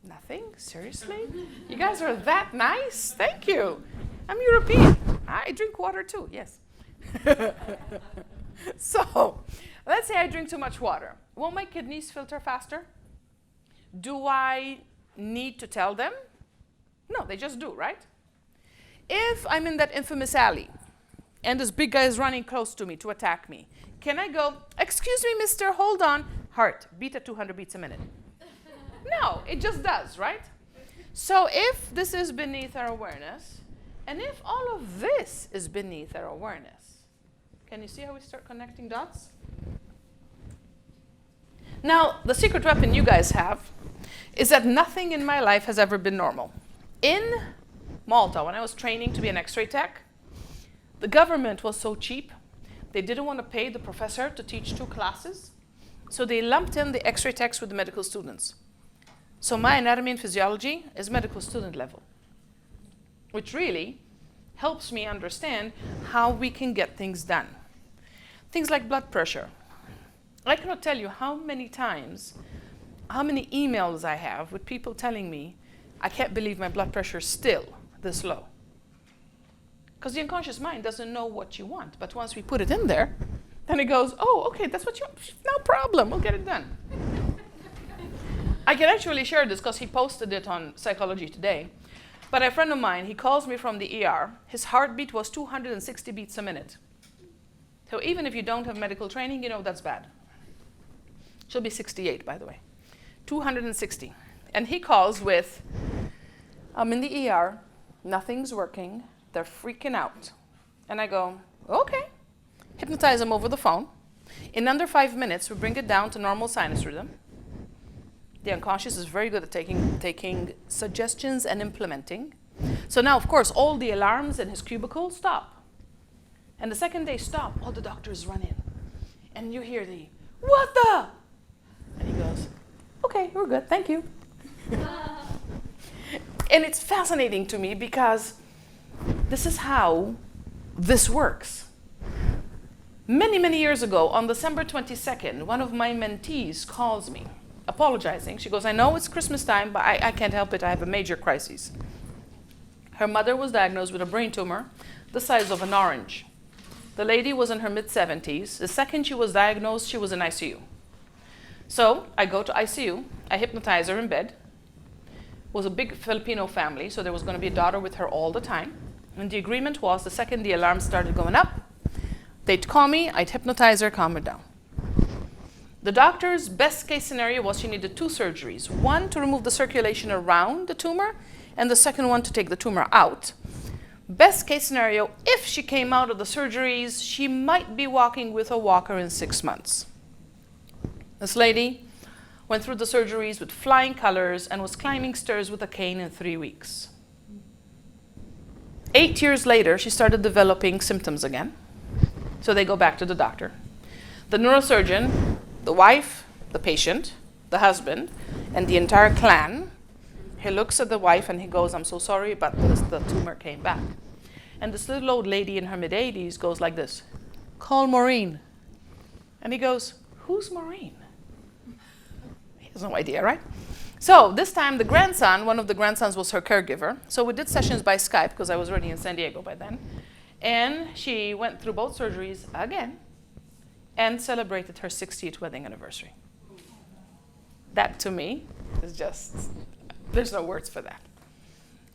Nothing? Seriously? You guys are that nice? Thank you. I'm European. I drink water too, yes. So, let's say I drink too much water. Won't my kidneys filter faster? Do I need to tell them? No, they just do, right? If I'm in that infamous alley and this big guy is running close to me to attack me, can I go, excuse me, mister, hold on, heart, beat at 200 beats a minute? No, it just does, right? So if this is beneath our awareness, and if all of this is beneath our awareness, can you see how we start connecting dots? Now, the secret weapon you guys have is that nothing in my life has ever been normal. In Malta, when I was training to be an X-ray tech, the government was so cheap, they didn't want to pay the professor to teach 2 classes, so they lumped in the X-ray techs with the medical students. So my anatomy and physiology is medical student level, which really helps me understand how we can get things done. Things like blood pressure. I cannot tell you how many times, how many emails I have with people telling me, I can't believe my blood pressure is still this low. Because the unconscious mind doesn't know what you want. But once we put it in there, then it goes, oh, okay, that's what you want. No problem, we'll get it done. I can actually share this because he posted it on Psychology Today. But a friend of mine, he calls me from the ER. His heartbeat was 260 beats a minute. So even if you don't have medical training, you know that's bad. She'll be 68, by the way. 260. And he calls with, I'm in the ER, nothing's working, they're freaking out. And I go, okay. Hypnotize them over the phone. In under 5 minutes, we bring it down to normal sinus rhythm. The unconscious is very good at taking suggestions and implementing. So now, of course, all the alarms in his cubicle stop. And the second they stop, all the doctors run in. And you hear the, what the? And he goes, okay, we're good, thank you. And it's fascinating to me because this is how this works. Many, many years ago, on December 22nd, one of my mentees calls me, apologizing. She goes, I know it's Christmas time, but I can't help it. I have a major crisis. Her mother was diagnosed with a brain tumor the size of an orange. The lady was in her mid-70s. The second she was diagnosed, she was in ICU. So I go to ICU. I hypnotize her in bed. It was a big Filipino family, so there was going to be a daughter with her all the time. And the agreement was the second the alarm started going up, they'd call me, I'd hypnotize her, calm her down. The doctor's best case scenario was she needed 2 surgeries. One to remove the circulation around the tumor, and the second one to take the tumor out. Best case scenario, if she came out of the surgeries, she might be walking with a walker in 6 months. This lady went through the surgeries with flying colors and was climbing stairs with a cane in 3 weeks. 8 years later, she started developing symptoms again. So they go back to the doctor. The neurosurgeon, the wife, the patient, the husband, and the entire clan, he looks at the wife and he goes, I'm so sorry, but the tumor came back. And this little old lady in her mid-80s goes like this, call Maureen. And he goes, who's Maureen? He has no idea, right? So this time the grandson, one of the grandsons was her caregiver. So we did sessions by Skype because I was already in San Diego by then. And she went through both surgeries again and celebrated her 60th wedding anniversary. That to me is just, there's no words for that.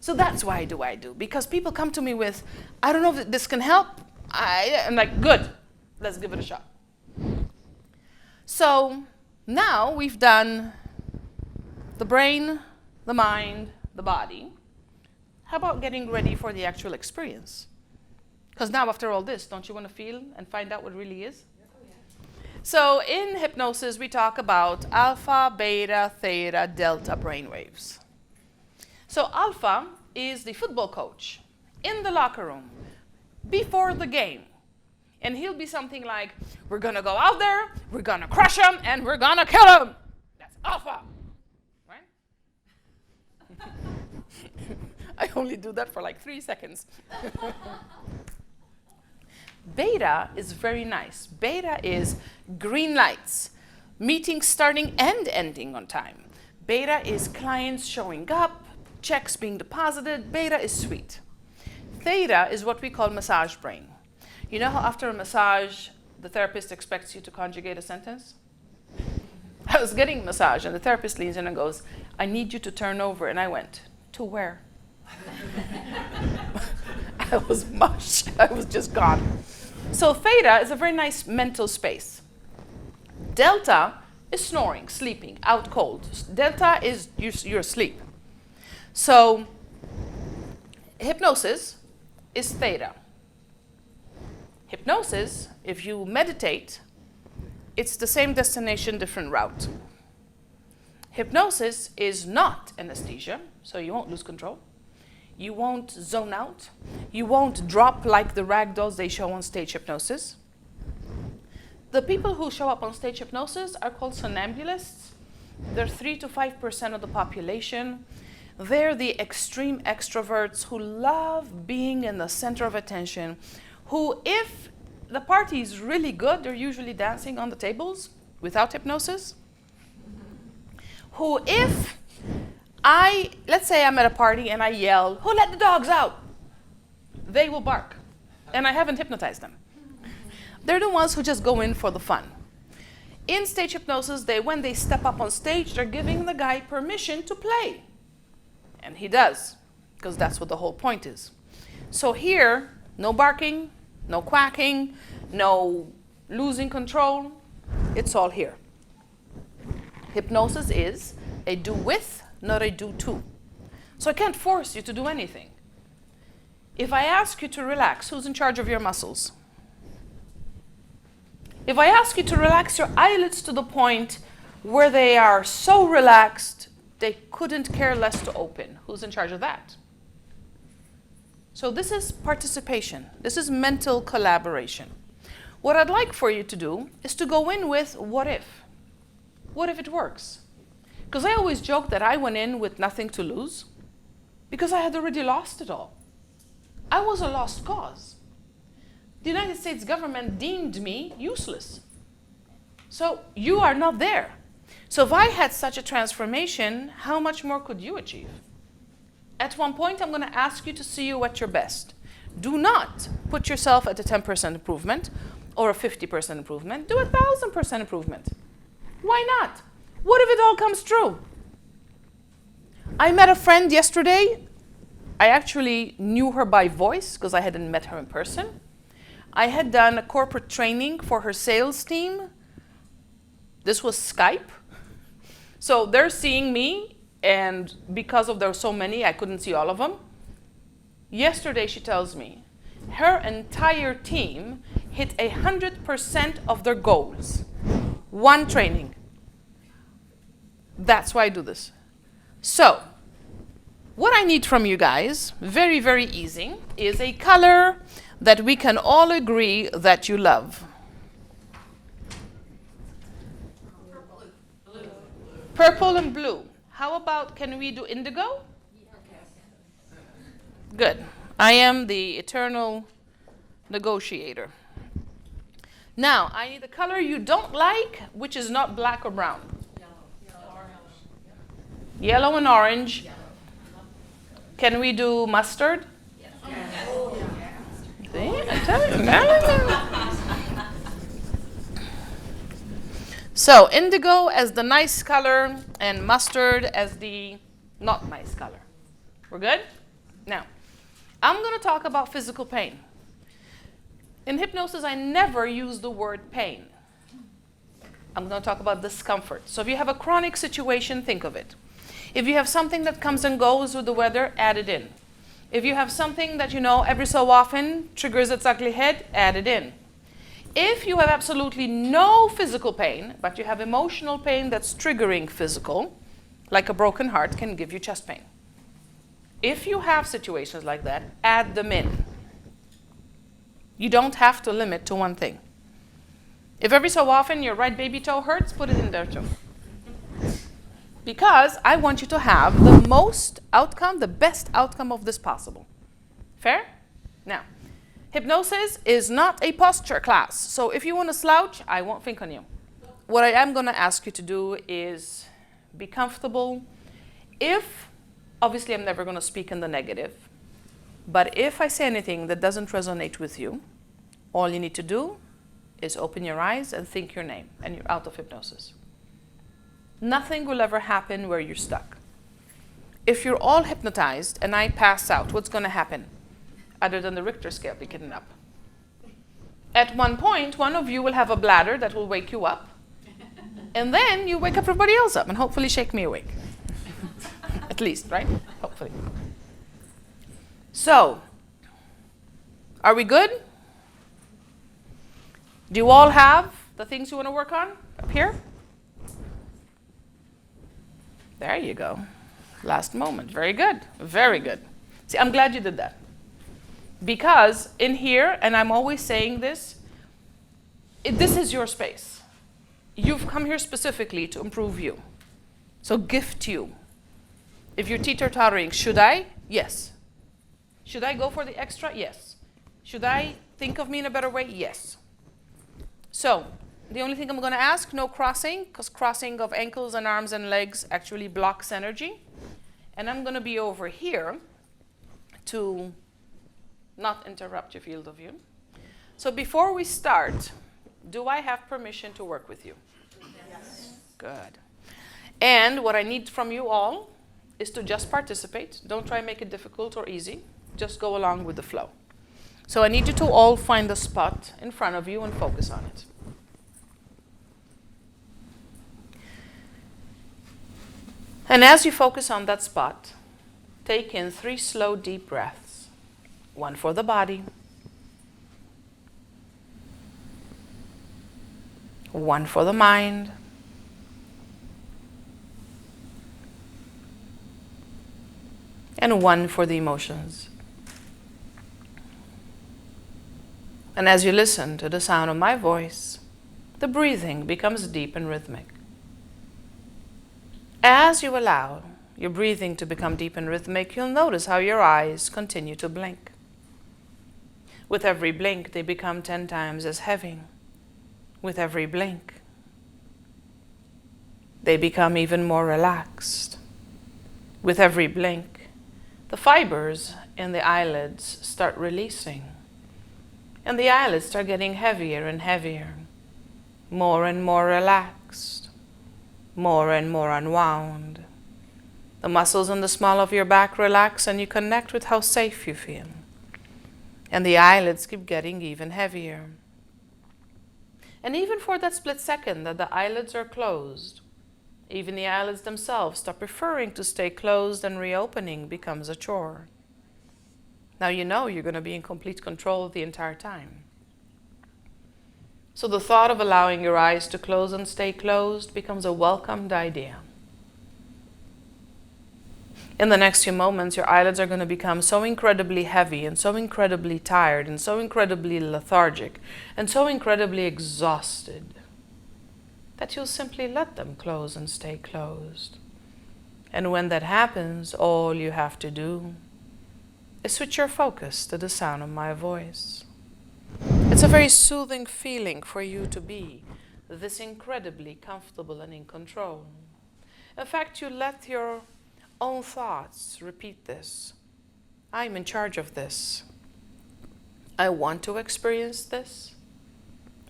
So that's why I do. Because people come to me with, I don't know if this can help. I'm like, good, let's give it a shot. So now we've done the brain, the mind, the body. How about getting ready for the actual experience? Because now after all this, don't you want to feel and find out what it really is? So in hypnosis, we talk about alpha, beta, theta, delta brainwaves. So alpha is the football coach in the locker room before the game. And he'll be something like, we're going to go out there, we're going to crush him, and we're going to kill him. That's alpha. Right? I only do that for like 3 seconds. Beta is very nice. Beta is green lights, meetings starting and ending on time. Beta is clients showing up, checks being deposited. Beta is sweet. Theta is what we call massage brain. You know how after a massage, the therapist expects you to conjugate a sentence? I was getting a massage, and the therapist leans in and goes, I need you to turn over. And I went, to where? I was mush. I was just gone. So theta is a very nice mental space. Delta is snoring, sleeping, out cold. Delta is you're asleep. So hypnosis is theta. Hypnosis, if you meditate, it's the same destination, different route. Hypnosis is not anesthesia, so you won't lose control. You won't zone out. You won't drop like the ragdolls they show on stage hypnosis. The people who show up on stage hypnosis are called somnambulists. They're 3 to 5% of the population. They're the extreme extroverts who love being in the center of attention, who if the party is really good, they're usually dancing on the tables without hypnosis. Who, if let's say I'm at a party and I yell, "Who let the dogs out?" They will bark. And I haven't hypnotized them. They're the ones who just go in for the fun. In stage hypnosis, when they step up on stage, they're giving the guy permission to play. And he does, because that's what the whole point is. So here, no barking, no quacking, no losing control. It's all here. Hypnosis is a do with, not a do to. So I can't force you to do anything. If I ask you to relax, who's in charge of your muscles? If I ask you to relax your eyelids to the point where they are so relaxed, they couldn't care less to open, who's in charge of that? So this is participation. This is mental collaboration. What I'd like for you to do is to go in with what if? What if it works? Because I always joke that I went in with nothing to lose because I had already lost it all. I was a lost cause. The United States government deemed me useless. So you are not there. So if I had such a transformation, how much more could you achieve? At one point, I'm going to ask you to see you at your best. Do not put yourself at a 10% improvement or a 50% improvement. Do 1,000% improvement. Why not? What if it all comes true? I met a friend yesterday. I actually knew her by voice because I hadn't met her in person. I had done a corporate training for her sales team. This was Skype. So they're seeing me, and because there were so many, I couldn't see all of them. Yesterday, she tells me, her entire team hit 100% of their goals. One training. That's why I do this. So, what I need from you guys, very, very easy, is a color that we can all agree that you love. Purple and blue. How about, can we do indigo? Good. I am the eternal negotiator. Now, I need the color you don't like, which is not black or brown. Yellow and orange. Can we do mustard? See, I tell you. No. So indigo as the nice color and mustard as the not nice color. We're good? Now, I'm going to talk about physical pain. In hypnosis, I never use the word pain. I'm going to talk about discomfort. So if you have a chronic situation, think of it. If you have something that comes and goes with the weather, add it in. If you have something that you know every so often triggers its ugly head, add it in. If you have absolutely no physical pain, but you have emotional pain that's triggering physical, like a broken heart can give you chest pain. If you have situations like that, add them in. You don't have to limit to one thing. If every so often your right baby toe hurts, put it in there too. Because I want you to have the most outcome, the best outcome of this possible. Fair? Now, hypnosis is not a posture class. So if you want to slouch, I won't think on you. What I am going to ask you to do is be comfortable. Obviously I'm never going to speak in the negative, but if I say anything that doesn't resonate with you, all you need to do is open your eyes and think your name, and you're out of hypnosis. Nothing will ever happen where you're stuck. If you're all hypnotized and I pass out, what's going to happen? Other than the Richter scale picking up. At one point, one of you will have a bladder that will wake you up. And then you wake everybody else up and hopefully shake me awake. At least, right? Hopefully. So, are we good? Do you all have the things you want to work on up here? There you go. Last moment. Very good. Very good. See, I'm glad you did that. Because in here, and I'm always saying this, this is your space. You've come here specifically to improve you. So gift you. If you're teeter-tottering, should I? Yes. Should I go for the extra? Yes. Should I think of me in a better way? Yes. So, the only thing I'm going to ask, no crossing, because crossing of ankles and arms and legs actually blocks energy. And I'm going to be over here to not interrupt your field of view. So before we start, do I have permission to work with you? Yes. Good. And what I need from you all is to just participate. Don't try and make it difficult or easy. Just go along with the flow. So I need you to all find a spot in front of you and focus on it. And as you focus on that spot, take in 3 slow, deep breaths. 1 for the body, 1 for the mind, and 1 for the emotions. And as you listen to the sound of my voice, the breathing becomes deep and rhythmic. As you allow your breathing to become deep and rhythmic, you'll notice how your eyes continue to blink. With every blink, they become 10 times as heavy. With every blink, they become even more relaxed. With every blink, the fibers in the eyelids start releasing, and the eyelids start getting heavier and heavier, more and more relaxed, more and more unwound. The muscles in the small of your back relax, and you connect with how safe you feel. And the eyelids keep getting even heavier. And even for that split second that the eyelids are closed, even the eyelids themselves stop preferring to stay closed, and reopening becomes a chore. Now you know you're going to be in complete control the entire time. So the thought of allowing your eyes to close and stay closed becomes a welcomed idea. In the next few moments, your eyelids are going to become so incredibly heavy and so incredibly tired and so incredibly lethargic and so incredibly exhausted that you'll simply let them close and stay closed. And when that happens, all you have to do is switch your focus to the sound of my voice. It's a very soothing feeling for you to be this incredibly comfortable and in control. In fact, you let your own thoughts repeat this. I'm in charge of this. I want to experience this.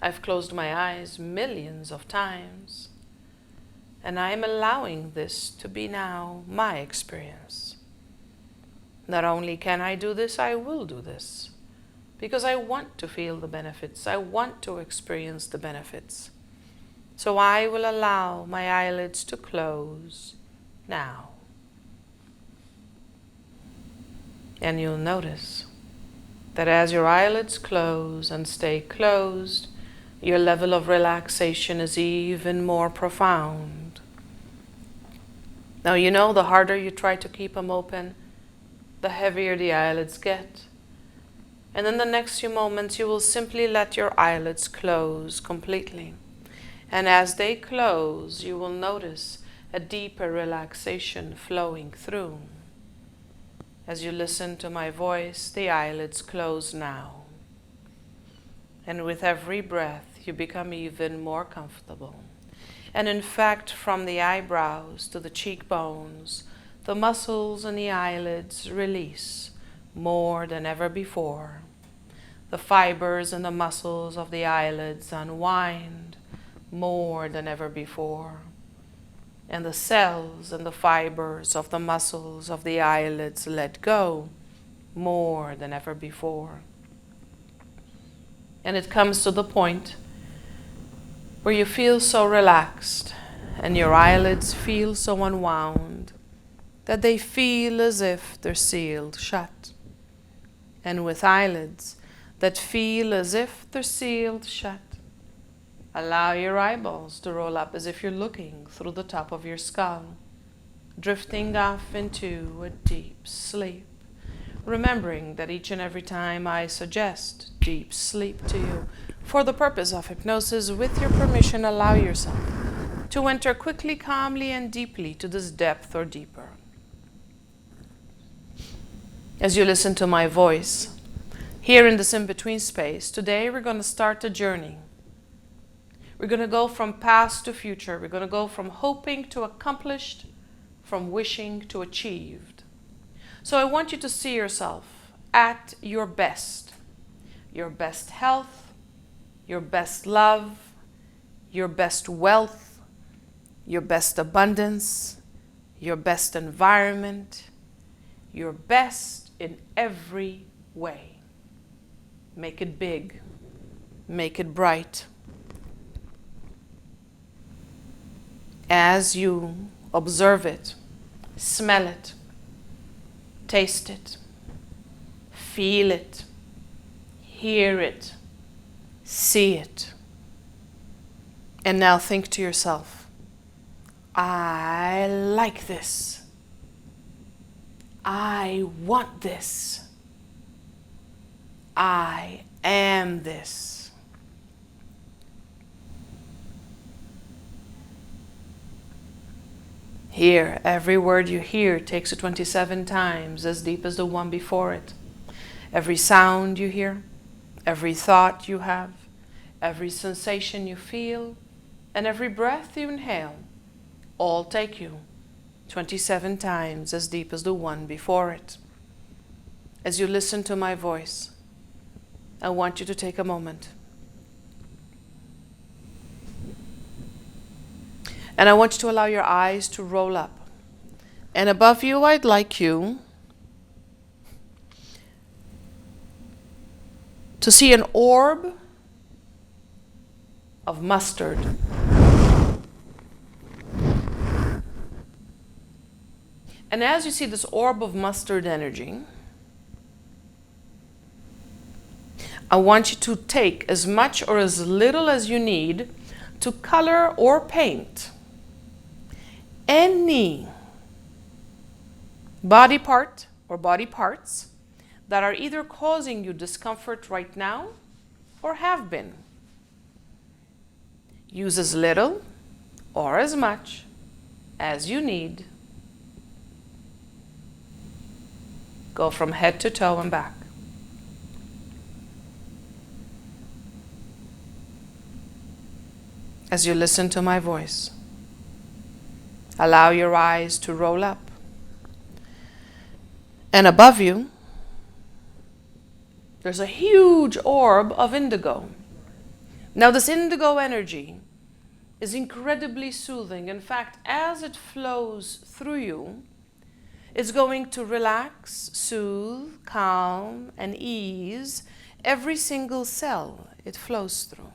I've closed my eyes millions of times, and I am allowing this to be now my experience. Not only can I do this, I will do this, because I want to feel the benefits. I want to experience the benefits. So I will allow my eyelids to close now. And you'll notice that as your eyelids close and stay closed, your level of relaxation is even more profound. Now you know the harder you try to keep them open, the heavier the eyelids get. And in the next few moments, you will simply let your eyelids close completely. And as they close, you will notice a deeper relaxation flowing through. As you listen to my voice, the eyelids close now. And with every breath, you become even more comfortable. And in fact, from the eyebrows to the cheekbones, the muscles in the eyelids release more than ever before. The fibers and the muscles of the eyelids unwind more than ever before. And the cells and the fibers of the muscles of the eyelids let go more than ever before. And it comes to the point where you feel so relaxed and your eyelids feel so unwound that they feel as if they're sealed shut. And with eyelids that feel as if they're sealed shut, allow your eyeballs to roll up as if you're looking through the top of your skull, drifting off into a deep sleep, remembering that each and every time I suggest deep sleep to you, for the purpose of hypnosis, with your permission, allow yourself to enter quickly, calmly, and deeply to this depth or deeper. As you listen to my voice, here in this in-between space, today we're going to start a journey. We're going to go from past to future. We're going to go from hoping to accomplished, from wishing to achieved. So I want you to see yourself at your best health, your best love, your best wealth, your best abundance, your best environment, your best in every way. Make it big, make it bright. As you observe it, smell it, taste it, feel it, hear it, see it. And now think to yourself, I like this. I want this. I am this. Here, every word you hear takes you 27 times as deep as the one before it. Every sound you hear, every thought you have, every sensation you feel, and every breath you inhale, all take you 27 times as deep as the one before it. As you listen to my voice, I want you to take a moment. And I want you to allow your eyes to roll up. And above you, I'd like you to see an orb of mustard. And as you see this orb of mustard energy, I want you to take as much or as little as you need to color or paint any body part or body parts that are either causing you discomfort right now or have been. Use as little or as much as you need. Go from head to toe and back. As you listen to my voice, allow your eyes to roll up. And above you, there's a huge orb of indigo. Now, this indigo energy is incredibly soothing. In fact, as it flows through you, it's going to relax, soothe, calm, and ease every single cell it flows through.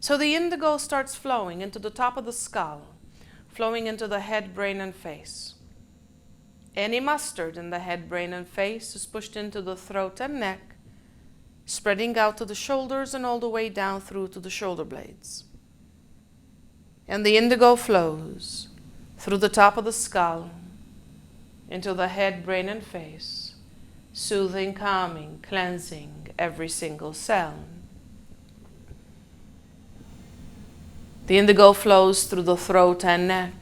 So the indigo starts flowing into the top of the skull, flowing into the head, brain, and face. Any mustard in the head, brain, and face is pushed into the throat and neck, spreading out to the shoulders and all the way down through to the shoulder blades. And the indigo flows through the top of the skull into the head, brain, and face, soothing, calming, cleansing every single cell. The indigo flows through the throat and neck,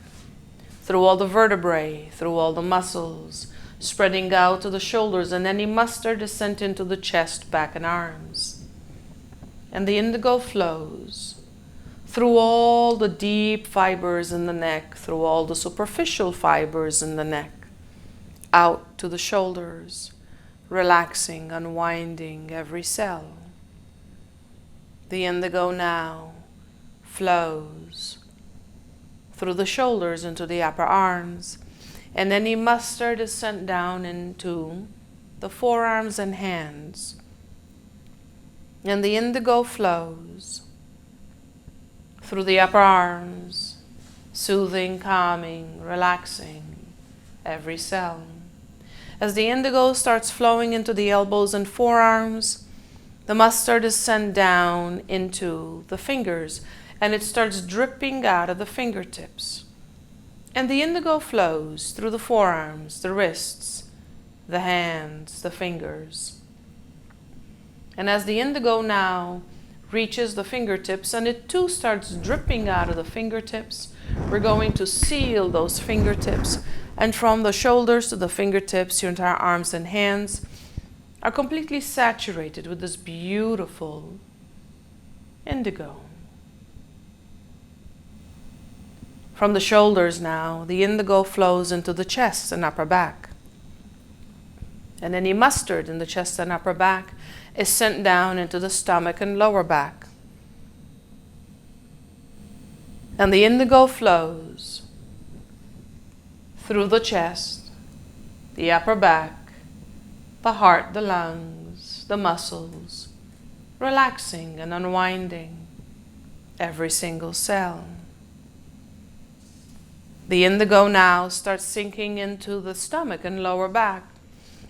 through all the vertebrae, through all the muscles, spreading out to the shoulders, and any mustard is sent into the chest, back, and arms. And the indigo flows through all the deep fibers in the neck, through all the superficial fibers in the neck, out to the shoulders, relaxing, unwinding every cell. The indigo now flows through the shoulders into the upper arms, and any mustard is sent down into the forearms and hands. And the indigo flows through the upper arms, soothing, calming, relaxing every cell. As the indigo starts flowing into the elbows and forearms, the mustard is sent down into the fingers, and it starts dripping out of the fingertips. And the indigo flows through the forearms, the wrists, the hands, the fingers. And as the indigo now reaches the fingertips, and it too starts dripping out of the fingertips, we're going to seal those fingertips. And from the shoulders to the fingertips, your entire arms and hands, are completely saturated with this beautiful indigo. From the shoulders now, the indigo flows into the chest and upper back. And any mustard in the chest and upper back is sent down into the stomach and lower back. And the indigo flows through the chest, the upper back, the heart, the lungs, the muscles, relaxing and unwinding every single cell. The indigo now starts sinking into the stomach and lower back,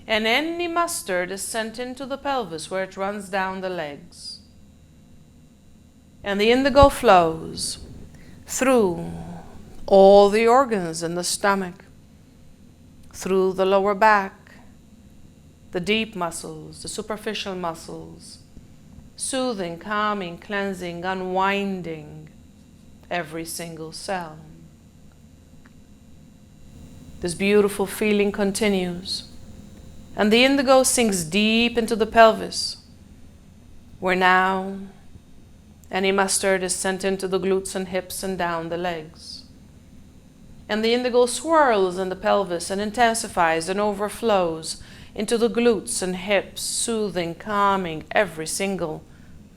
and any mustard is sent into the pelvis where it runs down the legs. And the indigo flows through all the organs in the stomach, through the lower back, the deep muscles, the superficial muscles, soothing, calming, cleansing, unwinding every single cell. This beautiful feeling continues, and the indigo sinks deep into the pelvis, where now any mustard is sent into the glutes and hips and down the legs. And the indigo swirls in the pelvis and intensifies and overflows into the glutes and hips, soothing, calming every single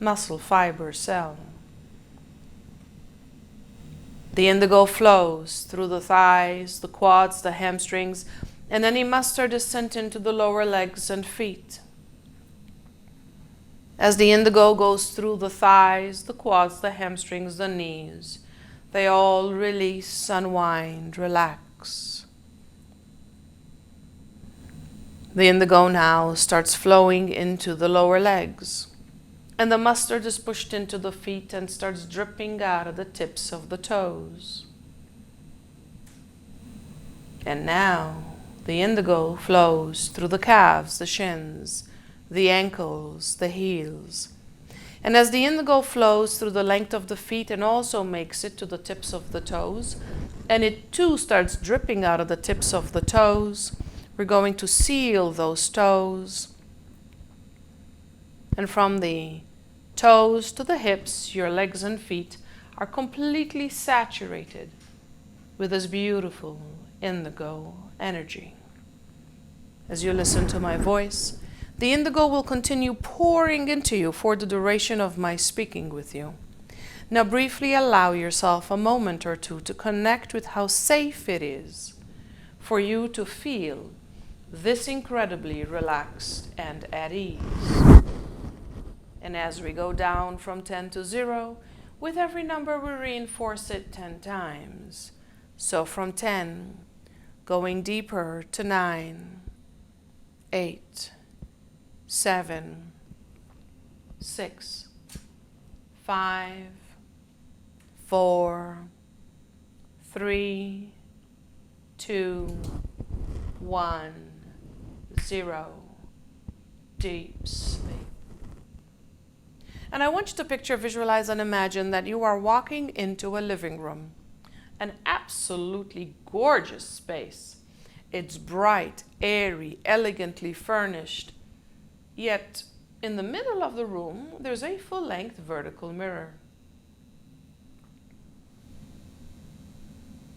muscle, fiber, cell. The indigo flows through the thighs, the quads, the hamstrings, and any mustard is sent into the lower legs and feet. As the indigo goes through the thighs, the quads, the hamstrings, the knees, they all release, unwind, relax. The indigo now starts flowing into the lower legs, and the mustard is pushed into the feet and starts dripping out of the tips of the toes. And now the indigo flows through the calves, the shins, the ankles, the heels. And as the indigo flows through the length of the feet and also makes it to the tips of the toes, and it too starts dripping out of the tips of the toes, we're going to seal those toes. And from the toes to the hips, your legs and feet are completely saturated with this beautiful indigo energy. As you listen to my voice, the indigo will continue pouring into you for the duration of my speaking with you. Now briefly allow yourself a moment or two to connect with how safe it is for you to feel this incredibly relaxed and at ease. And as we go down from 10 to 0, with every number we reinforce it 10 times. So from 10, going deeper to 9, 8, 7, 6, 5, 4, 3, 2, 1, 0. Deep sleep. And I want you to picture, visualize, and imagine that you are walking into a living room, an absolutely gorgeous space. It's bright, airy, elegantly furnished. Yet, in the middle of the room, there's a full-length vertical mirror.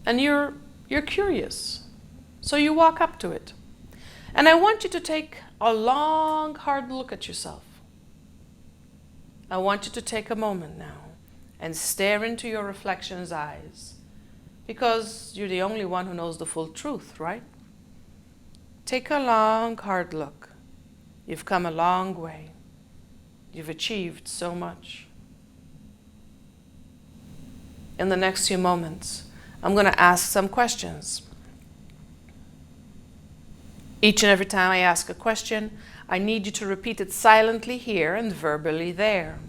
And you're curious, so you walk up to it. And I want you to take a long, hard look at yourself. I want you to take a moment now and stare into your reflection's eyes, because you're the only one who knows the full truth, right? Take a long, hard look. You've come a long way. You've achieved so much. In the next few moments, I'm going to ask some questions. Each and every time I ask a question, I need you to repeat it silently here and verbally there.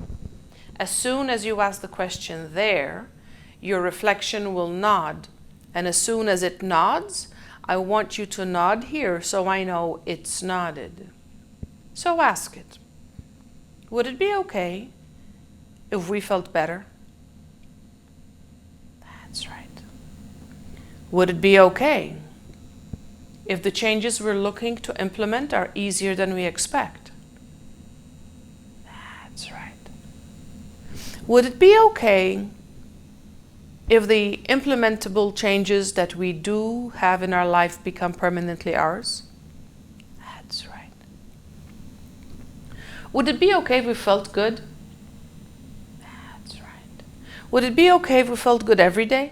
As soon as you ask the question there, your reflection will nod. And as soon as it nods, I want you to nod here so I know it's nodded. So ask it. Would it be okay if we felt better? That's right. Would it be okay if the changes we're looking to implement are easier than we expect? That's right. Would it be okay if the implementable changes that we do have in our life become permanently ours? That's right. Would it be okay if we felt good? That's right. Would it be okay if we felt good every day?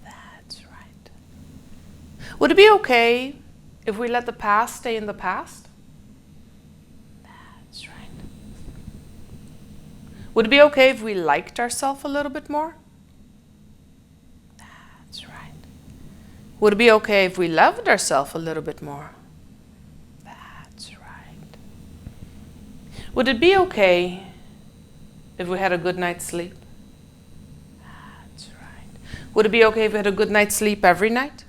That's right. Would it be okay if we let the past stay in the past? That's right. Would it be okay if we liked ourselves a little bit more? That's right. Would it be okay if we loved ourselves a little bit more? That's right. Would it be okay if we had a good night's sleep? That's right. Would it be okay if we had a good night's sleep every night?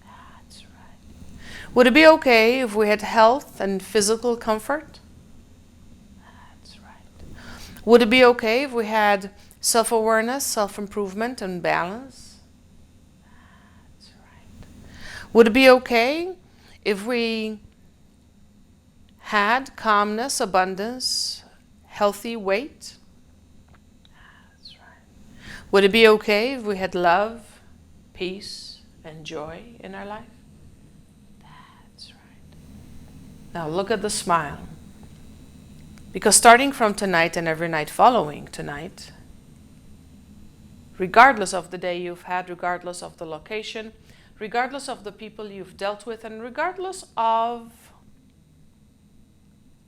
That's right. Would it be okay if we had health and physical comfort? That's right. Would it be okay if we had self-awareness, self-improvement, and balance? That's right. Would it be okay if we had calmness, abundance, healthy weight? That's right. Would it be okay if we had love, peace, and joy in our life? That's right. Now look at the smile. Because starting from tonight and every night following tonight, regardless of the day you've had, regardless of the location, regardless of the people you've dealt with, and regardless of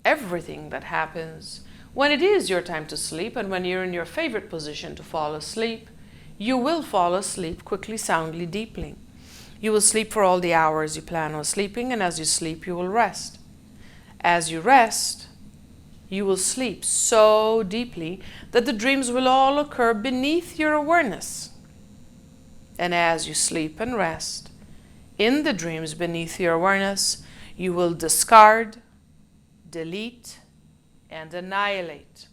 everything that happens, when it is your time to sleep and when you're in your favorite position to fall asleep, you will fall asleep quickly, soundly, deeply. You will sleep for all the hours you plan on sleeping, and as you sleep, you will rest. As you rest, you will sleep so deeply that the dreams will all occur beneath your awareness. And as you sleep and rest, in the dreams beneath your awareness, you will discard, delete, and annihilate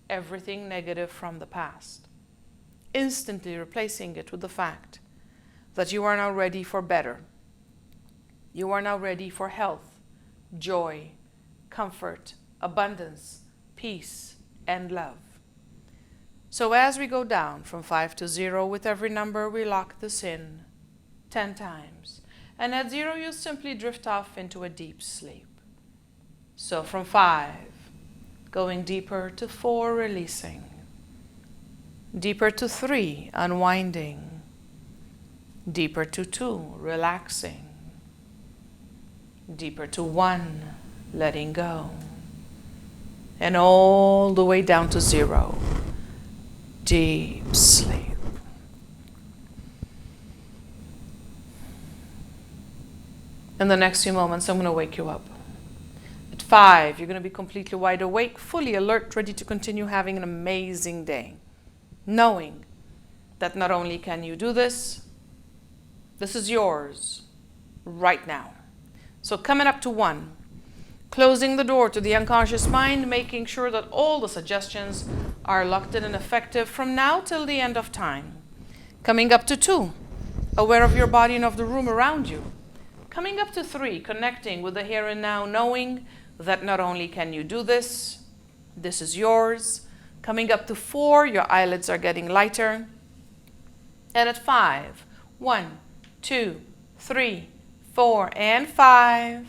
everything negative from the past, instantly replacing it with the fact that you are now ready for better. You are now ready for health, joy, comfort, abundance, peace, and love. So as we go down from 5 to 0 with every number, we lock this in 10 times. And at 0, you simply drift off into a deep sleep. So from 5, going deeper to 4, releasing. Deeper to 3, unwinding. Deeper to 2, relaxing. Deeper to 1, letting go. And all the way down to 0, deep sleep. In the next few moments, I'm going to wake you up. At 5, you're going to be completely wide awake, fully alert, ready to continue having an amazing day. Knowing that not only can you do this, this is yours right now. So coming up to 1, closing the door to the unconscious mind, making sure that all the suggestions are locked in and effective from now till the end of time. Coming up to 2, aware of your body and of the room around you. Coming up to 3, connecting with the here and now, knowing that not only can you do this, this is yours. Coming up to 4, your eyelids are getting lighter. And at 5, 1, 2, 3, 4, and 5,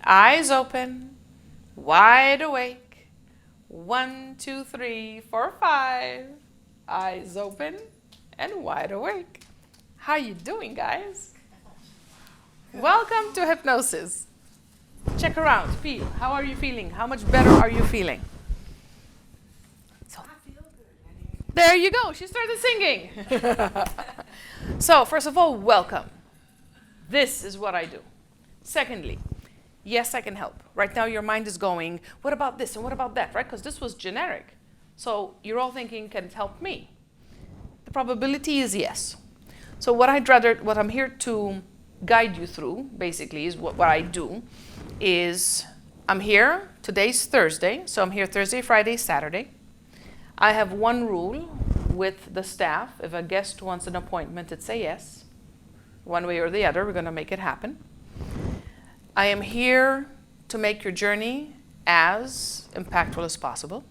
eyes open, wide awake. 1, 2, 3, 4, 5, eyes open and wide awake. How you doing, guys? Welcome to hypnosis. Check around, feel. How are you feeling? How much better are you feeling? So, there you go. She started singing. So, first of all, welcome. This is what I do. Secondly, yes, I can help. Right now, your mind is going, what about this and what about that, right? Because this was generic. So you're all thinking, can it help me? The probability is yes. So what I'm here to guide you through, basically, is what I do is I'm here. Today's Thursday, so I'm here Thursday, Friday, Saturday. I have one rule with the staff. If a guest wants an appointment, it's a yes. one way or the other. We're going to make it happen. I am here to make your journey as impactful as possible.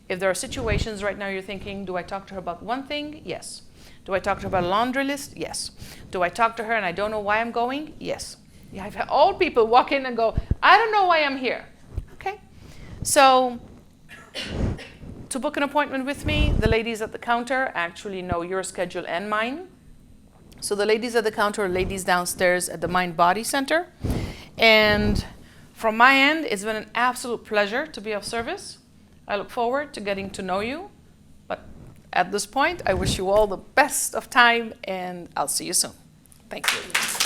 If there are situations right now you're thinking, do I talk to her about one thing? Yes. Do I talk to her about a laundry list? Yes. Do I talk to her and I don't know why I'm going? Yes. Yeah, I've had old people walk in and go, I don't know why I'm here. Okay. So to book an appointment with me, the ladies at the counter actually know your schedule and mine. So the ladies at the counter are ladies downstairs at the Mind Body Center. And from my end, it's been an absolute pleasure to be of service. I look forward to getting to know you. But at this point, I wish you all the best of time, and I'll see you soon. Thank you.